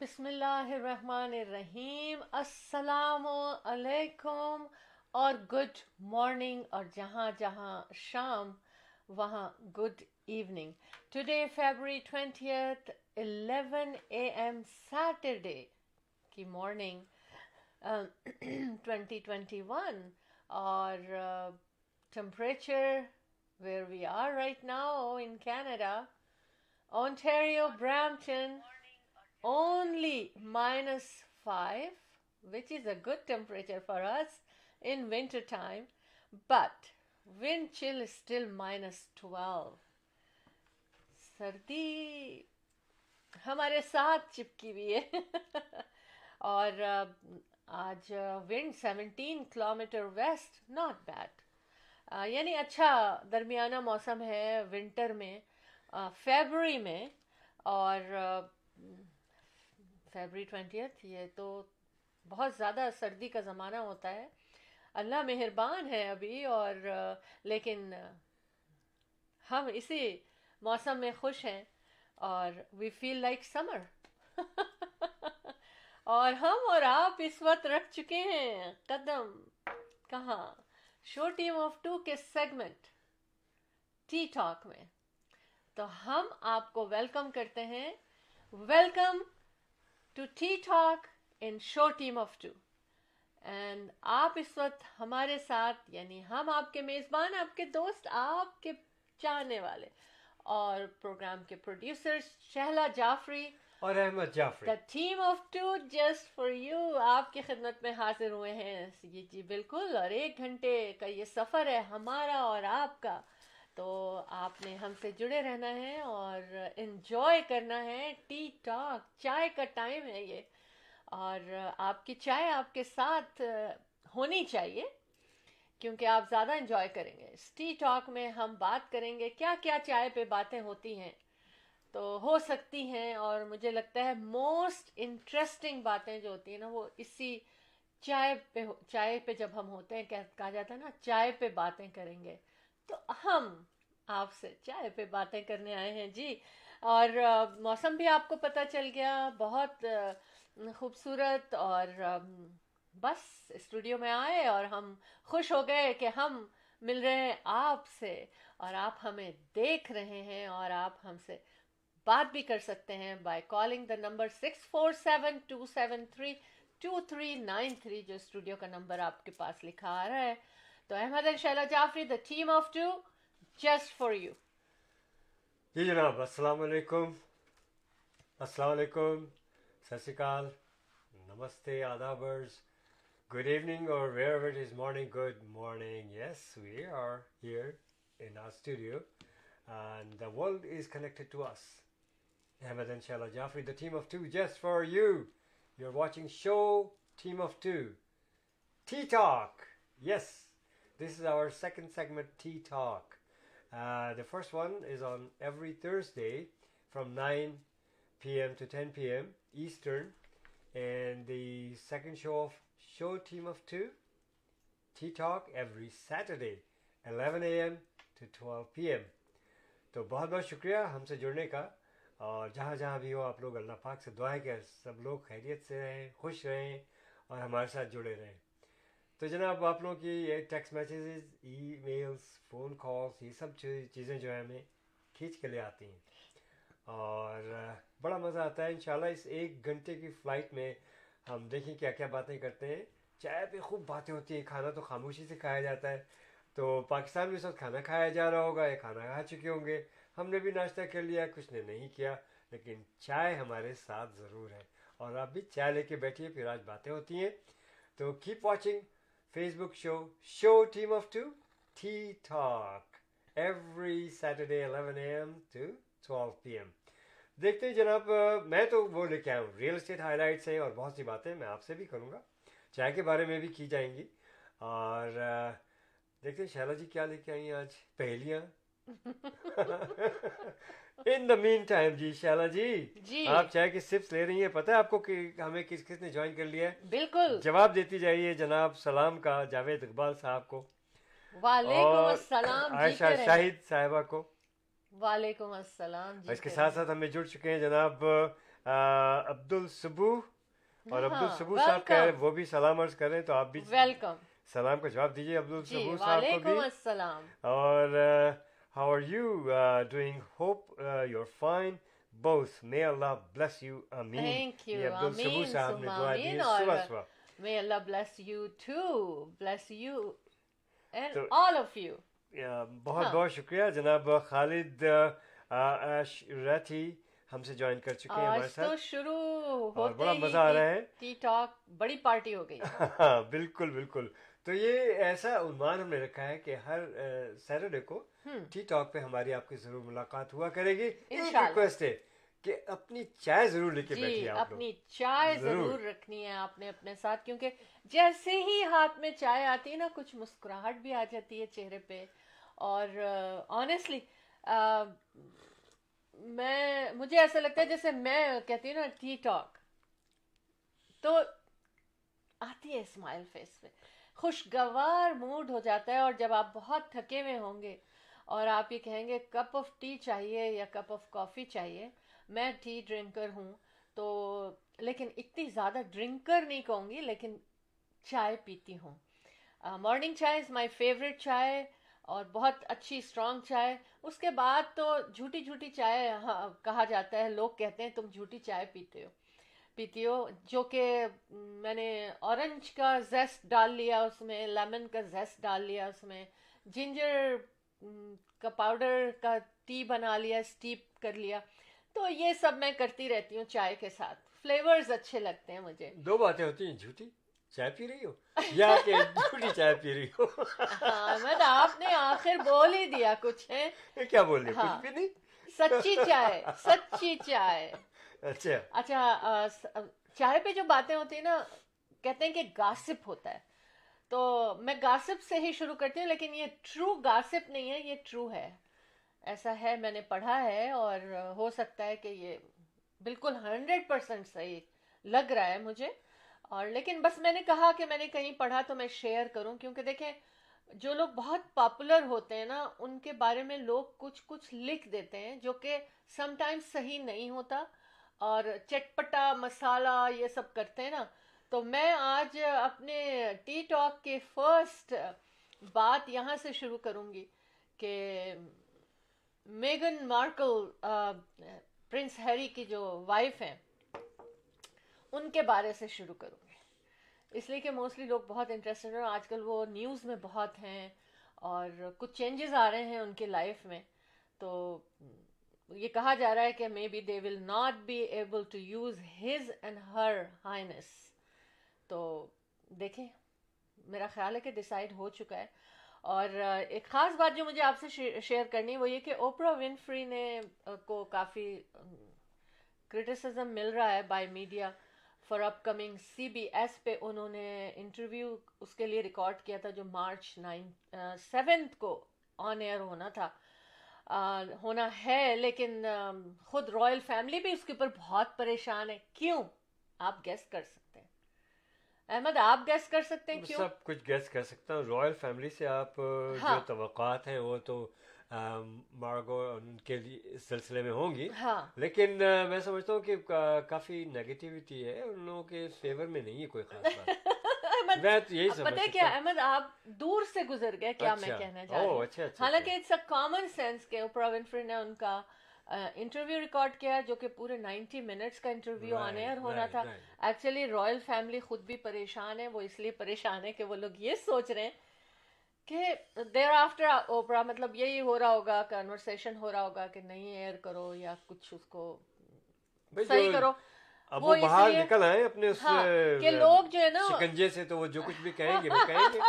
बिस्मिल्लाहिर्रहमानिर्रहीम, अस्सलामु अलैकुम और गुड मॉर्निंग, और जहाँ जहाँ शाम वहाँ good evening. Today February 20th 11 AM Saturday की मॉर्निंग 2021, और temperature where we are right now in Canada, Ontario, Brampton, only -5, which is a good temperature for us in winter time, but wind chill is still -12. सर्दी हमारे साथ चिपकी हुई है और आज wind 17 kilometre west, not bad, यानी अच्छा दरमियाना मौसम है विंटर में, फरवरी में। और February 20th, ये तो बहुत ज़्यादा सर्दी का ज़माना होता है। अल्लाह मेहरबान है अभी, और लेकिन हम इसी मौसम में खुश हैं, और वी फील लाइक समर और हम और आप इस वक्त रख चुके हैं कदम कहाँ, शो टीम ऑफ टू के सेगमेंट टी टॉक में। तो हम आपको वेलकम करते हैं, welcome to tea talk in show team of two. And आप इस वक्त हमारे साथ, यानी हम आपके मेज़बान, आपके दोस्त, आपके चाहने वाले और प्रोग्राम के प्रोड्यूसर्स शहला जाफरी और Ahmad Jafri, the team of two just for you, आपकी खिदमत में हाजिर हुए हैं। ये जी बिल्कुल, और 1 घंटे का ये सफ़र है हमारा और आपका। तो आपने हमसे जुड़े रहना है और इन्जॉय करना है। टी टॉक, चाय का टाइम है ये, और आपकी चाय आपके साथ होनी चाहिए, क्योंकि आप ज़्यादा इन्जॉय करेंगे। इस टी टॉक में हम बात करेंगे क्या क्या चाय पे बातें होती हैं, तो हो सकती हैं, और मुझे लगता है मोस्ट इंटरेस्टिंग बातें जो होती हैं ना, वो इसी चाय पे जब हम होते हैं, कहा जाता है ना, चाय पे बातें करेंगे। तो हम आपसे चाय पे बातें करने आए हैं जी। और मौसम भी आपको पता चल गया, बहुत खूबसूरत, और बस स्टूडियो में आए और हम खुश हो गए कि हम मिल रहे हैं आपसे, और आप हमें देख रहे हैं, और आप हमसे बात भी कर सकते हैं बाय कॉलिंग द नंबर 647-273-2393, जो स्टूडियो का नंबर आपके पास लिखा आ रहा है। तो Ahmad and Shaila Jafri, the team of two, just for you. जी जनाब, अस्सलाम वालेकुम, अस्सलाम वालेकुम, सत श्री अकाल, नमस्ते, आदाबर्स, good evening, or wherever it is morning, good morning. Yes, we are here in our studio and the world is connected to us. Ahmed and Shala Jafri, the team of two, just for you. You're watching show Team of Two, Tea Talk. Yes, this is our second segment, Tea Talk. The first one is on every Thursday from 9 p.m. to 10 p.m. Eastern, and the second show of Show Team of Two, Tea Talk, every Saturday 11 a.m. to 12 p.m. तो बहुत बहुत शुक्रिया हमसे जुड़ने का, और जहाँ जहाँ भी हो आप लोग, अल्लाह पाक से दुआ है कि सब लोग खैरियत से रहें, खुश रहें और हमारे साथ जुड़े रहें। तो जनाब, आप लोगों की ये text messages, emails, phone calls, ये सब चीज़ें जो है हमें खींच के ले आती हैं, और बड़ा मज़ा आता है। इंशाल्लाह इस 1 घंटे की फ़्लाइट में हम देखें क्या क्या बातें करते हैं। चाय पे खूब बातें होती हैं, खाना तो खामोशी से खाया जाता है। तो पाकिस्तान में इस वक्त खाना खाया जा रहा होगा, या खाना खा चुके होंगे, हमने भी नाश्ता कर लिया, कुछ ने नहीं किया, लेकिन चाय हमारे साथ ज़रूर है। और आप भी चाय लेके बैठिए, फिर आज बातें होती हैं। तो keep watching Facebook show team of two, tea talk, every Saturday 11 a.m. to 12 p.m. देखते हैं जनाब, मैं तो वो लेके आया हूँ, रियल एस्टेट हाईलाइट्स हैं, और बहुत सी बातें मैं आपसे भी करूँगा, चाय के बारे में भी की जाएंगी। और देखते हैं शैला जी क्या लेके आई हैं आज, पहेलियाँ। इन द मीन टाइम जी, शैला जी, आप चाय की सिप्स ले रही हैं, पता है आपको कि हमें किस किसने ज्वाइन कर लिया है? बिल्कुल, जवाब देती जाइए जनाब सलाम का जावेद इकबाल साहब को, वालेकुम और अस्सलाम, आयशा जीते रहे। शाहिद साहिबा को। वालेकुम अस्सलाम, और इसके जीते साथ रहे। साथ हमें जुड़ चुके हैं जनाब अब्दुल सबू, और अब्दुल हाँ, सबू साहब कह रहे वेलकम वो भी सलाम अर्ज कर रहे हैं, तो आप भी वेलकम सलाम का जवाब दीजिए अब्दुल जी, सबू साहब को भी। वालेकुम अस्सलाम। और how are you doing, hope you are fine both, may अल्लाह ब्लेस यू, आमीन। थैंक ये यू, अब्दुल सबू आमीन साहब ने सुम्मा दुआ दी आमीन। है और सुबह सुबह। may Allah bless you too, bless you and तो all of you। बहुत हाँ, बहुत शुक्रिया जनाब खालिद अशरथी हमसे ज्वाइन कर चुके हैं हमारे आज तो साथ, शुरू और होते बड़ा ही मज़ा आ रहा है। टी टॉक बड़ी पार्टी हो गई। हाँ बिल्कुल बिल्कुल। तो ये ऐसा उन्वान हमने रखा है कि हर सैटरडे को टी टॉक पे हमारी आपकी ज़रूर मुलाकात हुआ करेगी। एक इंशाल्लाह रिक्वेस्ट है कि अपनी चाय ज़रूर लेके जी, बैठिए आप लोग। अपनी चाय जरूर रखनी है आपने अपने साथ, क्योंकि जैसे ही हाथ में चाय आती है ना, कुछ मुस्कुराहट भी आ जाती है चेहरे पे। और ऑनेस्टली मुझे ऐसा लगता है जैसे मैं कहती हूँ ना टी टॉक, तो आती है स्माइल फेस पे, खुशगवार मूड हो जाता है। और जब आप बहुत थके हुए होंगे और आप ये कहेंगे कप ऑफ टी चाहिए या कप ऑफ कॉफ़ी चाहिए, मैं टी ड्रिंकर हूँ, तो लेकिन इतनी ज़्यादा ड्रिंकर नहीं कहूँगी, लेकिन चाय पीती हूँ। मॉर्निंग चाय इज़ माय फेवरेट चाय, और बहुत अच्छी स्ट्रॉन्ग चाय। उसके बाद तो झूठी झूठी चाय, हाँ, कहा जाता है, लोग कहते हैं तुम झूठी चाय पीती हो, जो कि मैंने ऑरेंज का जेस्ट डाल लिया उसमें, लेमन का जेस्ट डाल लिया उसमें, जिंजर का पाउडर का टी बना लिया, स्टीप कर लिया। तो ये सब मैं करती रहती हूँ चाय के साथ, फ्लेवर्स अच्छे लगते हैं मुझे। दो बातें होती हैं, झूठी चाय पी रही हो या कि झूठी चाय पी रही हो। हाँ, मतलब आपने आखिर बोल ही दिया कुछ है। ये क्या बोल रही हो, हाँ, कुछ भी नहीं। सच्ची चाय, सच्ची चाय। अच्छा अच्छा, चाय पे जो बातें होती है ना, कहते हैं कि गासिप होता है, तो मैं गासिप से ही शुरू करती हूँ, लेकिन ये ट्रू गासिप नहीं है, ये ट्रू है। ऐसा है, मैंने पढ़ा है, और हो सकता है कि ये बिल्कुल 100% सही लग रहा है मुझे। और लेकिन बस मैंने कहा कि मैंने कहीं पढ़ा तो मैं शेयर करूं, क्योंकि देखें, जो लोग बहुत पॉपुलर होते हैं ना, उनके बारे में लोग कुछ कुछ लिख देते हैं जो कि समटाइम्स सही नहीं होता, और चटपटा मसाला ये सब करते हैं ना। तो मैं आज अपने टी टॉक के फर्स्ट बात यहाँ से शुरू करूँगी कि मेगन मार्कल, प्रिंस हैरी की जो वाइफ हैं, उनके बारे से शुरू करूँगी, इसलिए कि मोस्टली लोग बहुत इंटरेस्टेड हैं आजकल, वो न्यूज़ में बहुत हैं, और कुछ चेंजेस आ रहे हैं उनकी लाइफ में। तो ये कहा जा रहा है कि maybe they will not be able to use his and her highness. तो देखें, मेरा ख्याल है कि डिसाइड हो चुका है। और एक ख़ास बात जो मुझे आपसे शेयर करनी है वो ये कि ओपरा विनफ्री ने को काफ़ी क्रिटिसिज्म मिल रहा है by media for upcoming CBS पे। उन्होंने इंटरव्यू उसके लिए रिकॉर्ड किया था जो मार्च 7 को ऑन एयर होना था, होना है, लेकिन खुद रॉयल फैमिली भी उसके ऊपर बहुत परेशान है। क्यों? आप गेस कर सकते हैं अहमद, आप गेस कर सकते हैं क्यों? सब कुछ गैस कर सकता हूँ। रॉयल फैमिली से आप हाँ, जो तवक्कात हैं वो तो मार्गो उनके लिए इस सिलसिले में होंगी, हाँ। लेकिन मैं समझता हूँ कि काफ़ी नेगेटिविटी है उन लोगों के फेवर में, नहीं है कोई खास बात। अहमद, मैं तो यही अब समझ पता है सकता क्या हूँ। अहमद, आप दूर से गुजर गए क्या मैं अच्छा, कहना चाह रही ओह हूँ। अच्छा अच्छा हालांकि अच्छा। इट्स अ कॉमन सेंस के ओपरा विनफ्री ने उनका इंटरव्यू रिकॉर्ड किया, जो कि पूरे 90 मिनट्स का इंटरव्यू ऑन एयर राइट होना राइट था। राइट। एक्चुअली रॉयल फैमिली खुद भी परेशान है, वो इसलिए परेशान है कि वो लोग ये सोच रहे हैं कि देयर आफ्टर ओपरा, मतलब यही हो रहा होगा, कन्वर्सेशन हो रहा होगा कि नहीं एयर करो या कुछ उसको भाई जो सही करो। अब वो वो बाहर इसलिए, निकल आए अपने उस हाँ, कि लोग जो है ना शिकंजे से, तो वो जो कुछ भी कहेंगे वो कहेंगे।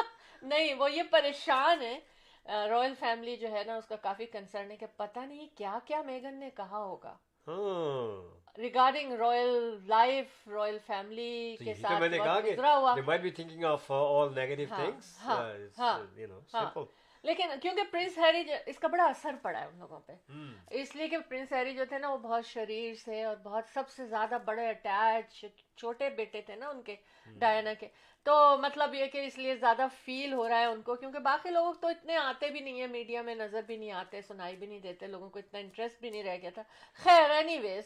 नहीं, वो ये परेशान है, रॉयल फैमिली जो है ना उसका काफी कंसर्न है कि पता नहीं क्या क्या मेगन ने कहा होगा हाँ, regarding royal life, royal family तो के यही तो साथ मैंने कहा वक्त कि गुजरा हुआ। they might be thinking of all negative हाँ, things. हाँ, It's हाँ, you know हाँ। simple. लेकिन क्योंकि प्रिंस हैरी इसका बड़ा असर पड़ा है उन लोगों पे, हम्म। इसलिए कि प्रिंस हैरी जो थे ना वो बहुत शरीर से और बहुत सबसे ज्यादा बड़े अटैच, छोटे बेटे थे ना उनके, डायना के। तो मतलब ये कि इसलिए ज्यादा फील हो रहा है उनको, क्योंकि बाकी लोग तो इतने आते भी नहीं है मीडिया में, नजर भी नहीं आते, सुनाई भी नहीं देते, लोगों को इतना इंटरेस्ट भी नहीं रह गया था। खैर एनीवेज,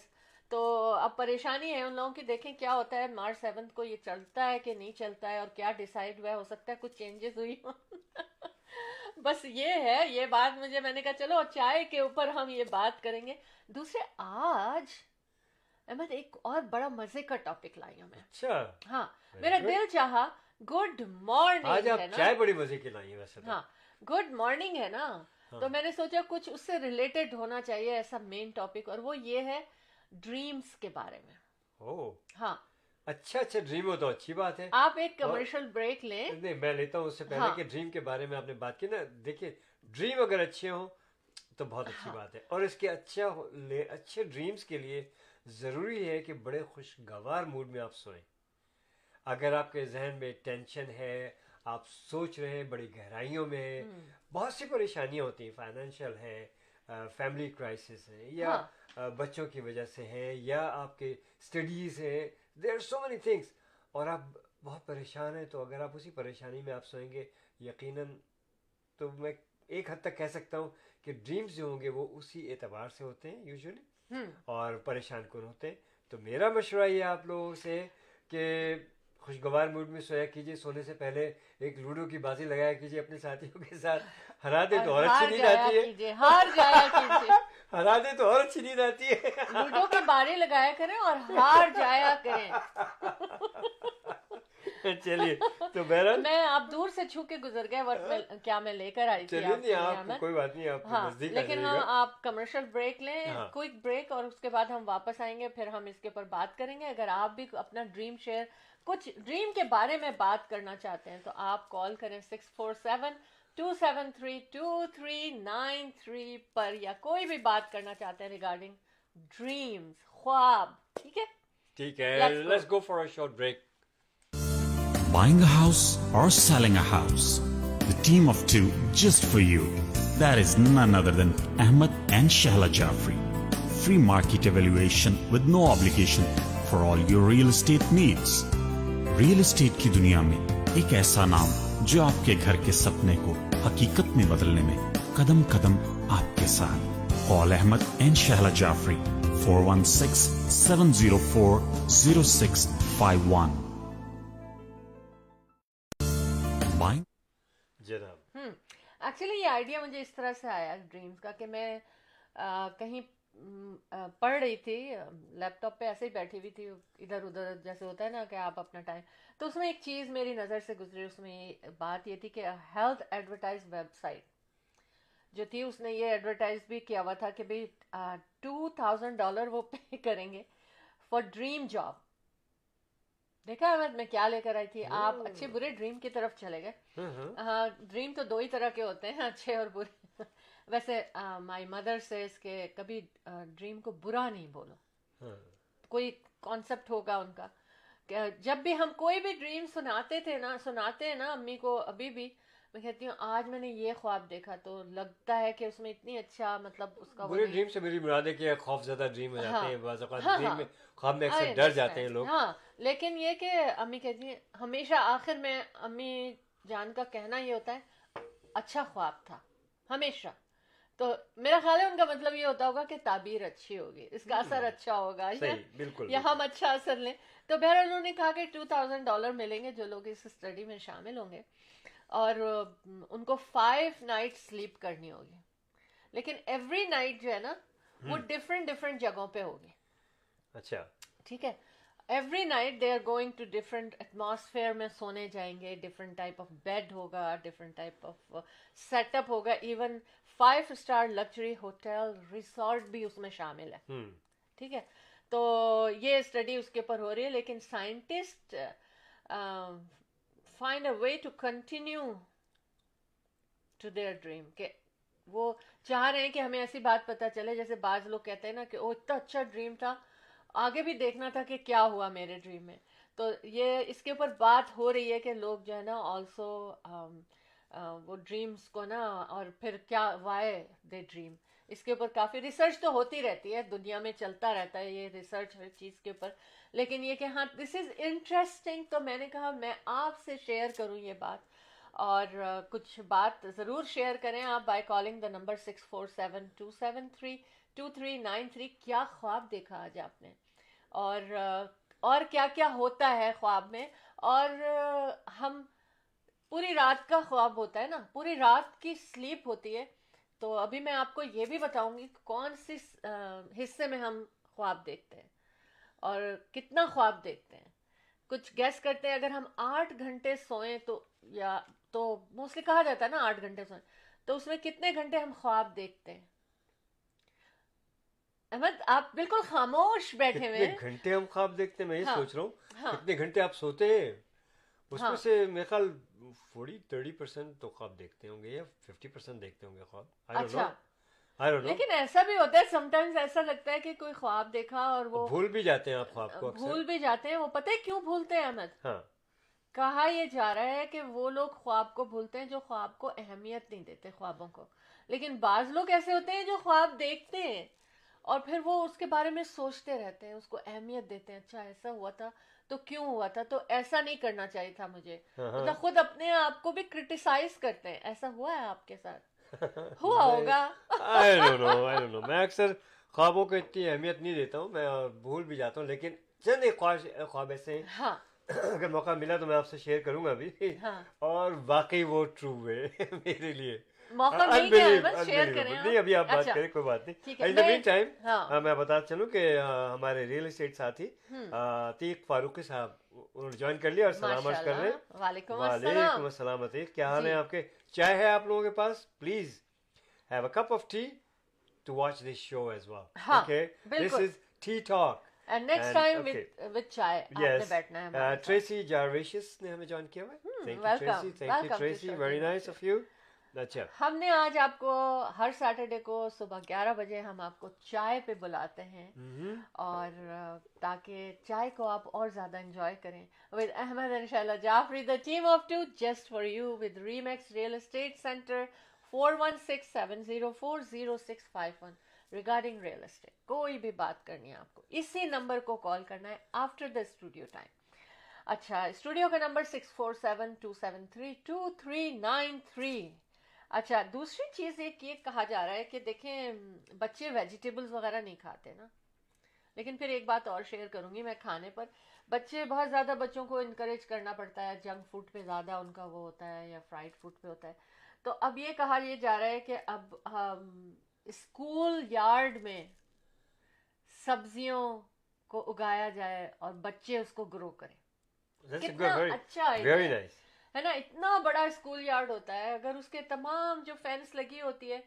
तो अब परेशानी है उन लोगों की, देखें क्या होता है मार्च 7 को, ये चलता है कि नहीं चलता है और क्या डिसाइड हुआ है, हो सकता है कुछ चेंजेस हुई हो। बस ये है, ये बात मुझे, मैंने कहा चलो चाय के ऊपर हम ये बात करेंगे। दूसरे आज अहमद एक और बड़ा मजे का टॉपिक लाई हूं मैं। अच्छा, हाँ, वेरी मेरा गुड। दिल चाहा। गुड आज मॉर्निंग है आप ना। चाय बड़ी मजे की लाई है वैसे तो। हाँ, गुड मॉर्निंग है ना। हाँ। तो मैंने सोचा कुछ उससे रिलेटेड होना चाहिए ऐसा मेन टॉपिक, और वो ये है ड्रीम्स के बारे में। ओ, हाँ, अच्छा अच्छा, ड्रीम हो तो अच्छी बात है। आप एक और कमर्शियल ब्रेक लें। नहीं, मैं लेता हूँ उससे पहले हाँ कि ड्रीम के बारे में आपने बात की ना, देखिए ड्रीम अगर अच्छे हो तो बहुत अच्छी हाँ बात है। और इसके अच्छे ड्रीम्स के लिए ज़रूरी है कि बड़े खुशगवार मूड में आप सोएं। अगर आपके जहन में टेंशन है, आप सोच रहे हैं बड़ी गहराइयों में है, हम्म, बहुत सी परेशानियां होती हैं, फाइनेंशियल है, फैमिली क्राइसिस है, या हाँ बच्चों की वजह से है, या आपके स्टडीज़ है, there are so many things, और आप बहुत परेशान हैं, तो अगर आप उसी परेशानी में आप सोएंगे, यकीनन तो मैं एक हद तक कह सकता हूँ कि ड्रीम्स जो होंगे वो उसी एतबार से होते हैं यूजुअली, हम्म। और परेशान कौन होते हैं। तो मेरा मशवरा ये आप लोगों से कि खुशगवार मूड में सोया कीजिए, सोने से पहले एक लूडो की बाजी लगाया कीजिए अपने साथियों के साथ, हरा दे और तो और अच्छी हार नींद जाया आती है। कीजिए, हार जाया कीजिए। हरा दे तो और अच्छी नींद आती लूडो है। की बारी लगाया करें और हार जाया करें। चलिए, तो बहरहाल मैं आप दूर से छू के गुजर गए, बट मैं क्या मैं लेकर आई थी चलिए, नहीं आपके लिए आप अहमद। कोई बात नहीं, आप हाँ, नज़दीक आ लेकिन हम जाइएगा। आप कमर्शियल ब्रेक लें, हाँ, क्विक ब्रेक, और उसके बाद हम वापस आएंगे, फिर हम इसके ऊपर बात करेंगे। अगर आप भी अपना ड्रीम शेयर, कुछ ड्रीम के बारे में बात करना चाहते हैं, तो आप कॉल करें 647-273-2393 पर, या कोई भी बात करना चाहते हैं रिगार्डिंग ड्रीम्स, ख्वाब। ठीक है, ठीक है, let's go. Let's go for a short break. Buying a house or selling a house? The team of two just for you. That is none other than Ahmed and Shahla Jafri. Free market evaluation with no obligation for all your real estate needs. Real estate की दुनिया में एक ऐसा नाम जो आपके घर के सपने को हकीकत में बदलने में कदम कदम आपके साथ. Call Ahmed and Shahla Jafri 416-704-0651. Buying जनाब। एक्चुअली ये आइडिया मुझे इस तरह से आया ड्रीम्स का कि मैं कहीं पढ़ रही थी, लैपटॉप पे ऐसे ही बैठी हुई थी, इधर उधर जैसे होता है ना कि आप अपना टाइम, तो उसमें एक चीज़ मेरी नज़र से गुजरी। उसमें बात ये थी कि हेल्थ एडवर्टाइज वेबसाइट जो थी, उसने ये एडवर्टाइज भी किया हुआ था कि भाई $2,000 वो पे करेंगे फॉर ड्रीम जॉब। देखा है मैं क्या लेकर आई थी? आप अच्छे बुरे ड्रीम की तरफ चले गए। हाँ, ड्रीम तो दो ही तरह के होते हैं, अच्छे और बुरे। वैसे माय मदर से इसके कभी ड्रीम को बुरा नहीं बोलो। हाँ, कोई कॉन्सेप्ट होगा उनका कि जब भी हम कोई भी ड्रीम सुनाते हैं ना अम्मी को, अभी भी मैं कहती हूँ आज मैंने ये ख्वाब देखा, तो लगता है कि उसमें इतनी अच्छा, मतलब उसका वो बुरे नहीं। ड्रीम से मेरी मुराद है कि खौफजदा ड्रीम हो जाते हाँ हैं, बाज़ औक़ात हाँ ड्रीम हाँ, में, ख्वाब में आई अक्सर डर जाते हैं अंडरस्टैंड। लोग। हाँ, लेकिन ये कि अम्मी कहती हैं हमेशा, आखिर में अम्मी जान का कहना ये होता है अच्छा ख्वाब था हमेशा। तो मेरा ख्याल है उनका मतलब ये होता होगा कि ताबीर अच्छी होगी, इसका असर अच्छा होगा, सही, बिल्कुल या हम बिल्कुल। अच्छा असर लें। तो बहरहाल उन्होंने कहा कि $2,000 मिलेंगे जो लोग इस स्टडी में शामिल होंगे, और उनको 5 नाइट स्लीप करनी होगी, लेकिन एवरी नाइट जो है ना वो डिफरेंट डिफरेंट जगहों पे होगी। अच्छा, ठीक है, every night they are going to different atmosphere में सोने जाएंगे, डिफरेंट टाइप ऑफ बेड होगा, डिफरेंट टाइप ऑफ सेटअप होगा, even 5 star luxury hotel resort भी उसमें शामिल है। ठीक है, तो ये स्टडी उसके ऊपर हो रही है, लेकिन scientist find a way to continue to their dream, के वो चाह रहे हैं कि हमें ऐसी बात पता चले, जैसे बाज लोग कहते हैं ना कि ओ इतना अच्छा ड्रीम था, आगे भी देखना था कि क्या हुआ मेरे ड्रीम में। तो ये इसके ऊपर बात हो रही है कि लोग जो है ना ऑल्सो वो ड्रीम्स को ना, और फिर क्या वाई दे ड्रीम, इसके ऊपर काफ़ी रिसर्च तो होती रहती है, दुनिया में चलता रहता है ये रिसर्च हर चीज़ के ऊपर। लेकिन ये कि हाँ दिस इज़ इंटरेस्टिंग, तो मैंने कहा मैं आपसे शेयर करूँ ये बात। और कुछ बात ज़रूर शेयर करें आप बाय कॉलिंग द नंबर 2393 क्या ख्वाब देखा आज आपने, और क्या क्या होता है ख्वाब में, और हम पूरी रात का ख्वाब होता है ना, पूरी रात की स्लीप होती है। तो अभी मैं आपको ये भी बताऊंगी कि कौन सी हिस्से में हम ख्वाब देखते हैं और कितना ख्वाब देखते हैं। कुछ गैस करते हैं, अगर हम 8 घंटे सोएं तो, या तो मोस्टली कहा जाता है ना 8 घंटे सोएं, तो उसमें कितने घंटे हम ख्वाब देखते हैं? अहमद, आप बिल्कुल खामोश बैठे हुए कितने हैं। घंटे हम ख्वाब देखते हैं, मैं ये हाँ, सोच रहा हूँ। हाँ, कितने घंटे आप सोते हैं? उसमें हाँ। से मेरे ख्याल 40-30% तो ख्वाब देखते होंगे, या 50% देखते होंगे ख्वाब। आई डोंट नो, अच्छा, आई डोंट नो। लेकिन ऐसा भी होता है समटाइम्स, ऐसा लगता है कि कोई ख्वाब देखा और वो भूल भी जाते हैं आप ख्वाब को अक्सर। भूल भी जाते हैं। वो पता है क्यों भूलते हैं अहमद? हाँ, कहा यह जा रहा है कि वो लोग ख्वाब को भूलते हैं जो ख्वाब को अहमियत नहीं देते, ख्वाबों को। लेकिन बाज लोग ऐसे होते हैं जो ख्वाब देखते हैं और फिर वो उसके बारे में सोचते रहते हैं, उसको अहमियत देते हैं। अच्छा, ऐसा हुआ था तो क्यों हुआ था, तो ऐसा नहीं करना चाहिए था मुझे। हाँ, मतलब खुद अपने आप को भी क्रिटिसाइज करते हैं। ऐसा हुआ है आपके साथ? हुआ होगा। I don't know, I don't know. मैं अक्सर ख्वाबों को इतनी अहमियत नहीं देता हूँ, मैं भूल भी जाता हूँ। लेकिन चंद एक ख्वाब ऐसे हैं, हाँ, अगर मौका मिला तो मैं आपसे शेयर करूंगा अभी। हाँ। और वाकई वो ट्रू है मेरे लिए। मौका मिल गया है, बस शेयर Unbelievable. करें आप। नहीं, अभी आप बात अच्छा, करें, कोई बात नहीं। ठीक है। इन द मीन टाइम हाँ। मैं बता चलूं कि हमारे रियल एस्टेट साथी अतीक फारूकी साहब उन्होंने ज्वाइन कर लिया और सलाम अर्ज कर रहे हैं। माशाल्लाह, वालेकुम वालेकुम अस्सलाम। अस्सलाम अतीक, क्या हाल जी। है आपके? चाय है आप लोगों के पास? Please have a cup of tea to watch this show as well. हाँ, ओके, दिस बिल्कुल। Is tea talk. And next And, time okay. With चाय आपने Yes, बैठना है हमारे साथ। ट्रेसी जारवेशियस ने हमें ज्वाइन किया हुआ है। Thank you, welcome, Tracy. Thank you, welcome to Tracy. Shorty Very nice Market. of you. अच्छा, हमने आज आपको हर सैटरडे को सुबह 11 बजे हम आपको चाय पे बुलाते हैं, और ताकि चाय को आप और ज्यादा एंजॉय करें with Ahmad and Shaila Jafri, the team of two just for you, with Remax real estate centre 4167040651 regarding real estate. कोई भी बात करनी है आपको, इसी नंबर को कॉल करना है आफ्टर द स्टूडियो टाइम। अच्छा, स्टूडियो का नंबर 6472732393। अच्छा, दूसरी चीज़ एक ये कहा जा रहा है कि देखें, बच्चे वेजिटेबल्स वगैरह नहीं खाते ना। लेकिन फिर एक बात और शेयर करूंगी मैं खाने पर। बच्चे बहुत ज़्यादा, बच्चों को इनकरेज करना पड़ता है, जंक फूड पे ज़्यादा उनका वो होता है, या फ्राइड फूड पे होता है। तो अब ये कहा ये जा रहा है कि अब हम स्कूल यार्ड में सब्जियों को उगाया जाए और बच्चे उसको ग्रो करें। that's a कितना good, very, अच्छा idea very है। nice. है ना, इतना बड़ा स्कूल यार्ड होता है, अगर उसके तमाम जो फेंस लगी होती है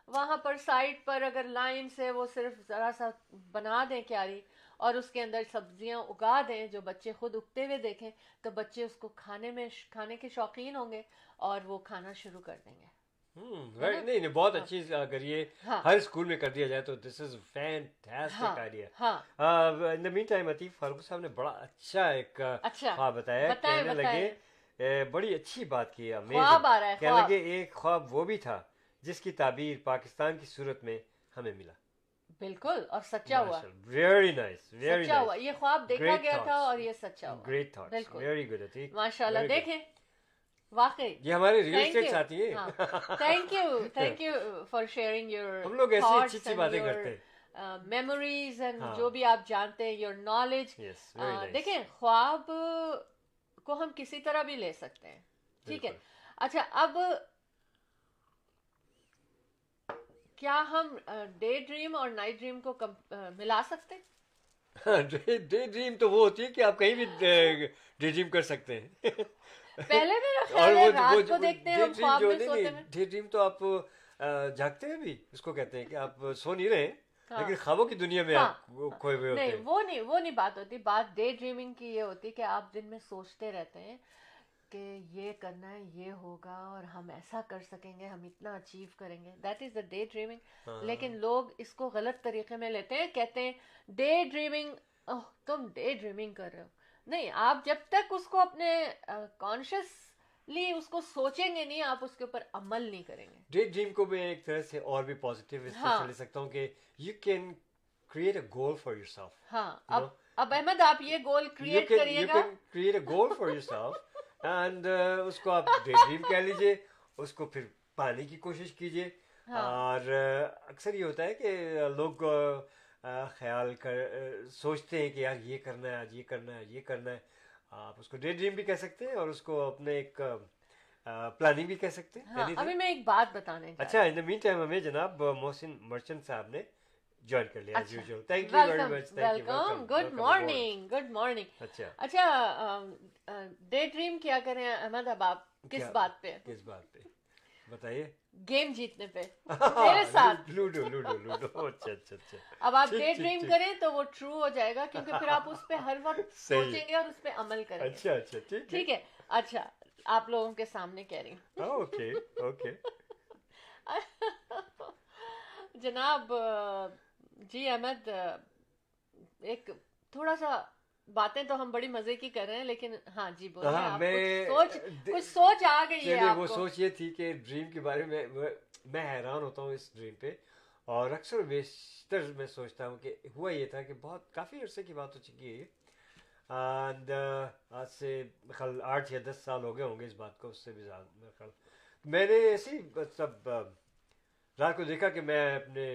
वहां पर साइड पर अगर लाइन से वो सिर्फ जरा सा बना दें क्यारी, और उसके अंदर सब्जियां उगा दें जो बच्चे खुद उगते हुए देखें, तो बच्चे उसको खाने के शौकीन होंगे और वो खाना शुरू कर देंगे। Very, नहीं नहीं, बहुत अच्छी। अगर ये हाँ। हर स्कूल में कर दिया जाए तो दिस इज फैंटास्टिक हाँ, आइडिया। हाँ। In the mean time Atiq Farooq साहब ने बड़ा अच्छा एक अच्छा, ख्वाब बताया। बताएं, कहने बताएं। लगे बड़ी अच्छी बात की, ख्वाब आ रहा है, कहने ख्वाब। लगे एक ख्वाब वो भी था जिसकी ताबीर पाकिस्तान की सूरत में हमें मिला। बिल्कुल, और सच्चा हुआ। वेरी नाइस, वेरी सच्चा हुआ, नाइस। ये ख्वाब देखा Great गया था thoughts. और ये सच्चा हुआ। ग्रेट थॉट्स, बिल्कुल, वेरी गुड अतीक, माशाल्लाह। very good. देखें, वाकई ये हमारे रियल Thank एस्टेट you. साथी हैं। हाँ, thank you for sharing your हम लोग ऐसी अच्छी बातें करते हैं। मेमोरीज एंड हाँ। जो भी आप जानते हैं, your knowledge. Yes, very nice. देखें, ख्वाब को हम किसी तरह भी ले सकते हैं, ठीक है। अच्छा, अब क्या हम डे ड्रीम और नाइट ड्रीम को मिला सकते हैं? डे ड्रीम तो वो होती है कि आप कहीं भी डे ड्रीम कर सकते हैं। पहले मेरा ख्याल है रात को देखते हैं हम daydream ख्वाब जो में नहीं, सोते नहीं, हैं। डे ड्रीम तो आप जागते हैं भी, उसको कहते हैं कि आप सो नहीं रहे, हाँ। लेकिन ख्वाबों की दुनिया में हाँ। आप खोए हुए होते नहीं, हैं। वो नहीं बात होती। बात डे ड्रीमिंग की ये होती कि आप दिन में सोचते रहते हैं कि ये करना है, ये होगा, और हम ऐसा कर सकेंगे, हम इतना अचीव करेंगे। That is the day dreaming. लेकिन लोग इसको गलत तरीके में लेते हैं, कहते हैं डे ड्रीमिंग, ओह तुम डे ड्रीमिंग कर रहे हो। नहीं, आप जब तक उसको अपने कॉन्शियसली उसको सोचेंगे नहीं, आप उसके ऊपर अमल नहीं करेंगे। डे ड्रीम को मैं एक तरह से और भी पॉजिटिव इस तरह से ले सकता हूँ कि you can create a goal for yourself. हाँ, You know? अब अहमद, आप ये गोल क्रिएट करिएगा। You can create a goal for yourself and उसको आप डे ड्रीम कह लीजिए, उसको फिर पाने की कोशिश कीजिए। हाँ। और अक्सर ये होता है कि लोग ख्याल कर सोचते हैं कि यार ये करना है, आज ये करना है, ये करना है। आप उसको डे ड्रीम भी कह सकते हैं और उसको अपने एक प्लानिंग भी कह सकते हैं। हाँ, anything। अभी मैं एक बात बताने जा अच्छा, इन द मीन टाइम हमें जनाब मोहसिन मर्चेंट साहब ने ज्वाइन कर लिया एज अच्छा, usual. Thank you very welcome much. Thank you. Welcome, good morning, good morning. अच्छा, अच्छा, डे ड्रीम क्या करें अहमद, अब आप किस क्या- बात पे? किस बात पे बताइए? गेम जीतने पे मेरे साथ। Ludo ludo ludo. अच्छा अच्छा अच्छा। अब आप ठीक, डे ठीक, ड्रीम ठीक। करें तो वो ट्रू हो जाएगा, क्योंकि फिर आप उस पे हर वक्त सही। सोचेंगे और उस पे अमल करेंगे। अच्छा अच्छा, ठीक है। ठीक है। अच्छा, आप लोगों के सामने कह रही हूँ। Okay okay. जनाब जी अहमद, एक थोड़ा सा बातें तो हम बड़ी मजे की कर रहे हैं, लेकिन हाँ जी बोलिए, हाँ, आप मैं- कुछ सोच आ गई है चलिए, वो आपको? सोच ये थी कि ड्रीम के बारे में मैं हैरान होता हूँ इस ड्रीम पे। और अक्सर बेशतर मैं सोचता हूँ कि हुआ ये था कि बहुत काफ़ी अरसे की बात हो चुकी है। एंड आज से ख्याल 8 या 10 साल हो गए होंगे इस बात को, उससे भी ज़्यादा मेरे ख्याल। मैंने ऐसे ही सब रात को देखा कि मैं अपने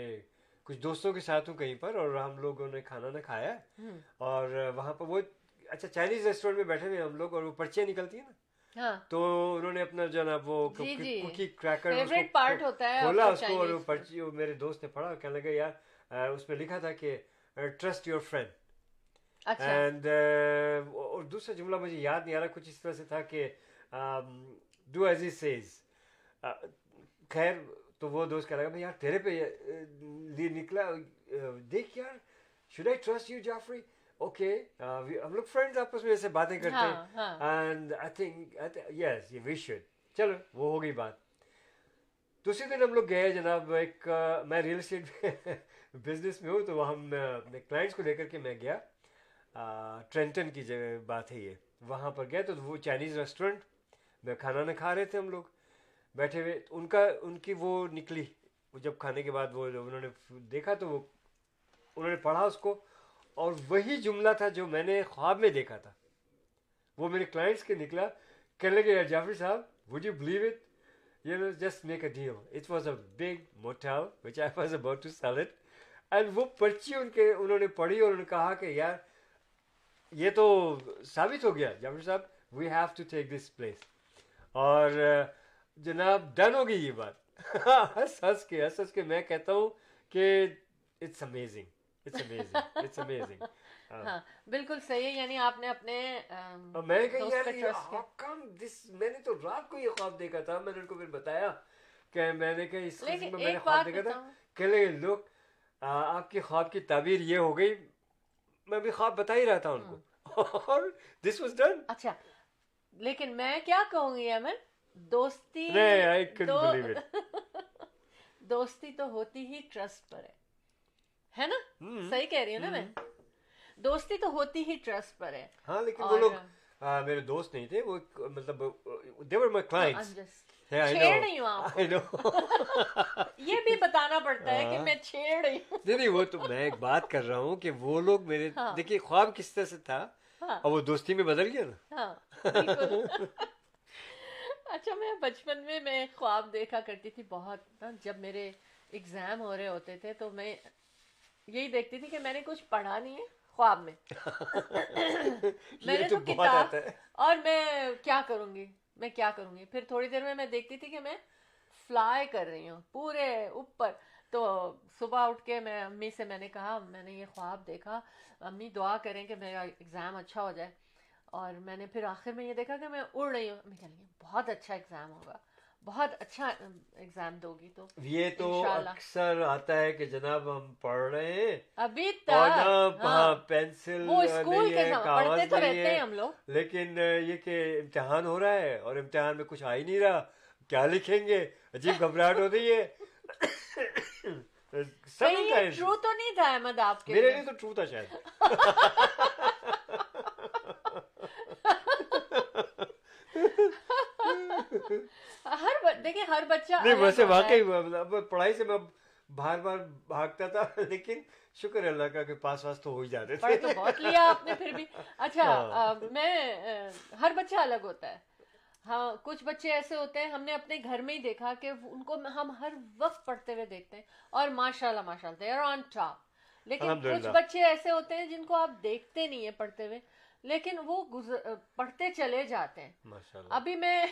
कुछ दोस्तों के साथ हूँ कहीं पर, और हम लोगों ने खाना ना खाया है। और वहाँ पर वो अच्छा चाइनीज रेस्टोरेंट में बैठे हुए हम लोग, और वो पर्चियाँ निकलती है ना, हाँ तो उन्होंने अपना जो है ना वो जी जी, कुकी क्रैकर फेवरेट पार्ट होता है खोला आपका उसको, और वो चाइनीज। पर्ची वो मेरे दोस्त ने पढ़ा, कहने लगा यार उसमें लिखा था कि ट्रस्ट योर फ्रेंड। अच्छा, एंड और दूसरा जुमला मुझे याद नहीं आ रहा, कुछ इस तरह से था कि डू एज ही सेज। खैर, तो वो दोस्त कह लगा भाई यार तेरे पे लिए निकला, देख यार, should I trust you Jafri? Okay, हम लोग फ्रेंड्स आपस में ऐसे बातें करते हाँ, हैं, and I think yes we should. चलो, वो हो गई बात। दूसरे दिन हम लोग गए जनाब, एक मैं रियल एस्टेट बिजनेस में हूँ, तो हम अपने क्लाइंट्स को लेकर के मैं गया। ट्रेंटन की जगह बात है ये, वहाँ पर गए तो वो चाइनीज़ रेस्टोरेंट में खाना न खा रहे थे हम लोग बैठे हुए। उनकी वो निकली, वो जब खाने के बाद वो उन्होंने देखा तो वो उन्होंने पढ़ा उसको, और वही जुमला था जो मैंने ख्वाब में देखा था, वो मेरे क्लाइंट्स के निकला। कहने लगे यार जाफरी साहब, would you believe it, you know, just make a deal. It was a big motel which I was about to sell it. And वो पर्ची उन्होंने पढ़ी और उन्होंने कहा कि यार ये तो साबित हो गया जाफर साहब, we have to take this place. और जनाब डन हो गई ये बात। हंस के मैं कहता हूँ कि it's amazing, it's amazing, it's amazing. हाँ बिल्कुल सही है, यानी आपने अपने और मैं कही दोस्त यार पे ये ट्रस्ट how come this, मैंने तो रात को ये ख्वाब देखा था, मैंने उनको फिर बताया कि मैंने कहा इस किस्म लेकिन में मैंने एक ख्वाब बात देखा था। बताऊं, कह लगे लोग आपके ख्वाब की ताबीर ये हो गई, मैं भी ख्वाब बता ही रहा था उनको। और दिस वाज डन। अच्छा, लेकिन मैं क्या कहूंगी अमन, दोस्ती नहीं, आई couldn't believe it. दोस्ती तो होती ही ट्रस्ट पर है ना? सही कह रही हूँ ना मैं? दोस्ती तो होती ही ट्रस्ट पर है। हाँ, लेकिन वो और लोग मेरे दोस्त नहीं थे, वो मतलब they were my clients. I'm just Yeah, I छेड़ know. रही हूँ आपको, I know. ये भी बताना पड़ता है कि हाँ। मैं छेड़ रही हूँ। नहीं, वो तो मैं एक बात कर रहा हूँ कि वो लोग मेरे हाँ। देखिए ख्वाब किस तरह से था, हाँ और वो दोस्ती में बदल गया ना। हाँ बिल्कुल। अच्छा, मैं बचपन में मैं ख्वाब देखा करती थी बहुत ना, जब मेरे एग्जाम हो रहे होते थे तो मैं यही देखती थी कि मैंने कुछ पढ़ा नहीं है ख्वाब में। मैंने ये तो तो बहुत किताब, आता है। और मैं क्या करूंगी, फिर थोड़ी देर में मैं देखती थी कि मैं फ्लाई कर रही हूँ पूरे ऊपर। तो सुबह उठ के मैं अम्मी से मैंने कहा मैंने ये ख्वाब देखा, अम्मी दुआ करें कि मेरा एग्ज़ाम अच्छा हो जाए। और मैंने फिर आखिर में ये देखा कि मैं उड़ रही हूँ। अम्मी कह रही है बहुत अच्छा एग्ज़ाम होगा, बहुत अच्छा एग्ज़ाम दोगी तो ये तो इंशाल्लाह। अक्सर आता है कि जनाब हम पढ़ रहे हैं अभी और ना तक हाँ, पेंसिल वो स्कूल नहीं के है, समय कागज पढ़ते तो नहीं रहते हैं है, हम लोग, लेकिन ये कि इम्तिहान हो रहा है और इम्तिहान में कुछ आ ही नहीं रहा, क्या लिखेंगे, अजीब घबराहट हो रही है। सब कहीं का ये ट्रू तो नहीं था अहमद आपके मेरे लिए? लिए तो ट्रू था शायद। देखिए हर बच्चा नहीं, अलग वैसे होता है। वाकई अब पढ़ाई से मैं बार बार भागता था, लेकिन शुक्र है अल्लाह का कि पास वास तो हो ही जाते पढ़ थे। तो बहुत लिया आपने फिर भी। अच्छा हाँ। हर बच्चा अलग होता है, हाँ, कुछ बच्चे ऐसे होते हैं, हमने अपने घर में ही देखा कि उनको हम हर वक्त पढ़ते हुए देखते हैं, और माशाल्लाह माशाल्लाह दे आर ऑन टॉप। लेकिन कुछ अल्हम्दुलिल्लाह। बच्चे ऐसे होते हैं जिनको आप देखते नहीं है पढ़ते हुए, लेकिन वो पढ़ते चले जाते हैं। माशाल्लाह। अभी मैं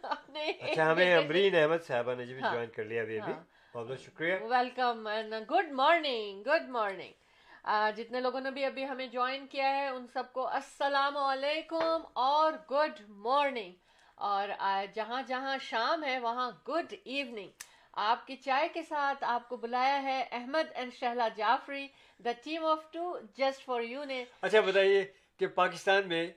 अपने अच्छा, हमें बेटे से, अमरीन अहमद साहबा ने जी भी हाँ, ज्वाइन कर लिया अभी अभी। हाँ, बहुत बहुत शुक्रिया। Welcome and good morning, good morning. जितने लोगों ने भी अभी हमें ज्वाइन किया है उन सबको अस्सलाम वालेकुम और गुड मॉर्निंग। और जहाँ जहाँ शाम है वहाँ गुड इवनिंग। आपकी चाय के साथ आपको बुलाया है Ahmad and Shahla Jafri, the team of two just for you ने। अच्छा बताइए कि पाकिस्तान में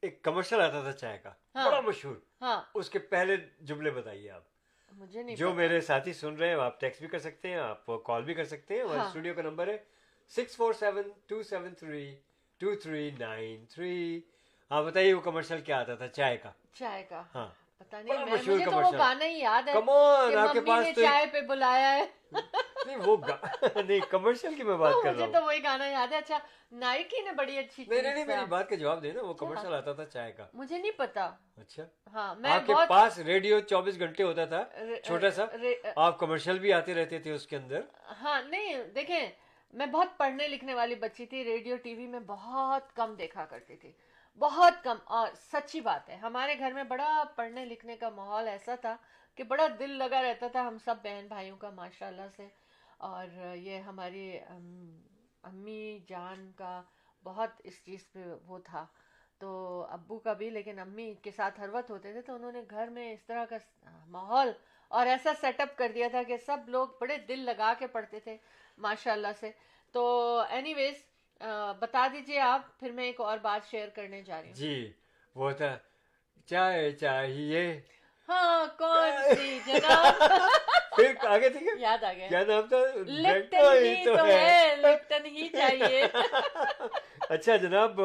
एक कमर्शियल आता था चाय का, हाँ, बड़ा मशहूर, हाँ, उसके पहले जुमले बताइए आप। मुझे नहीं जो पता। मेरे साथी सुन रहे हैं आप टेक्स्ट भी कर सकते हैं, आप कॉल भी कर सकते हैं। हमारे हाँ, स्टूडियो का नंबर है 647-273-2393। आप बताइए वो कमर्शियल क्या आता था चाय का? चाय का हाँ, पता नहीं, बड़ा मैं मशहूर मुझे तो वो कमर्शियल। गाना ही याद है कम ऑन, कि आपके मम्मी पास ने तो चाय पे बुलाया है। नहीं वो नहीं, कमर्शियल की मैं बात तो कर मुझे रहा तो हूँ। वही गाना याद है। अच्छा, नाइकी ने बड़ी अच्छी नहीं नहीं चीज नहीं, मेरी का, बात का जवाब देना। वो क्या? कमर्शियल आता था चाय का। मुझे नहीं पता। अच्छा, हाँ, मैं आपके बहुत पास रेडियो 24 घंटे होता था, रे- छोटा सा, रे- आप कमर्शियल भी आते रहते थे उसके अंदर। हाँ, नहीं देखें, मैं बहुत पढ़ने लिखने वाली बच्ची थी, रेडियो टीवी में बहुत कम देखा करती थी, बहुत कम। और सच्ची बात है, हमारे घर में बड़ा पढ़ने लिखने का माहौल ऐसा था कि बड़ा दिल लगा रहता था हम सब बहन भाइयों का माशाल्लाह से। और ये हमारी अम्मी जान का बहुत इस चीज़ पे वो था, तो अब्बू का भी, लेकिन अम्मी के साथ हर वक्त होते थे, तो उन्होंने घर में इस तरह का माहौल और ऐसा सेटअप कर दिया था कि सब लोग बड़े दिल लगा के पढ़ते थे माशाल्लाह से। तो एनीवेज, बता दीजिए आप, फिर मैं एक और बात शेयर करने जा रही हूँ। जी, वो था चाय चाहिए। हाँ, कौन सी जनाब? फिर आगे थे क्या? याद आ गया, क्या नाम था? लिप्टन ही तो है, लिप्टन ही चाहिए। अच्छा जनाब,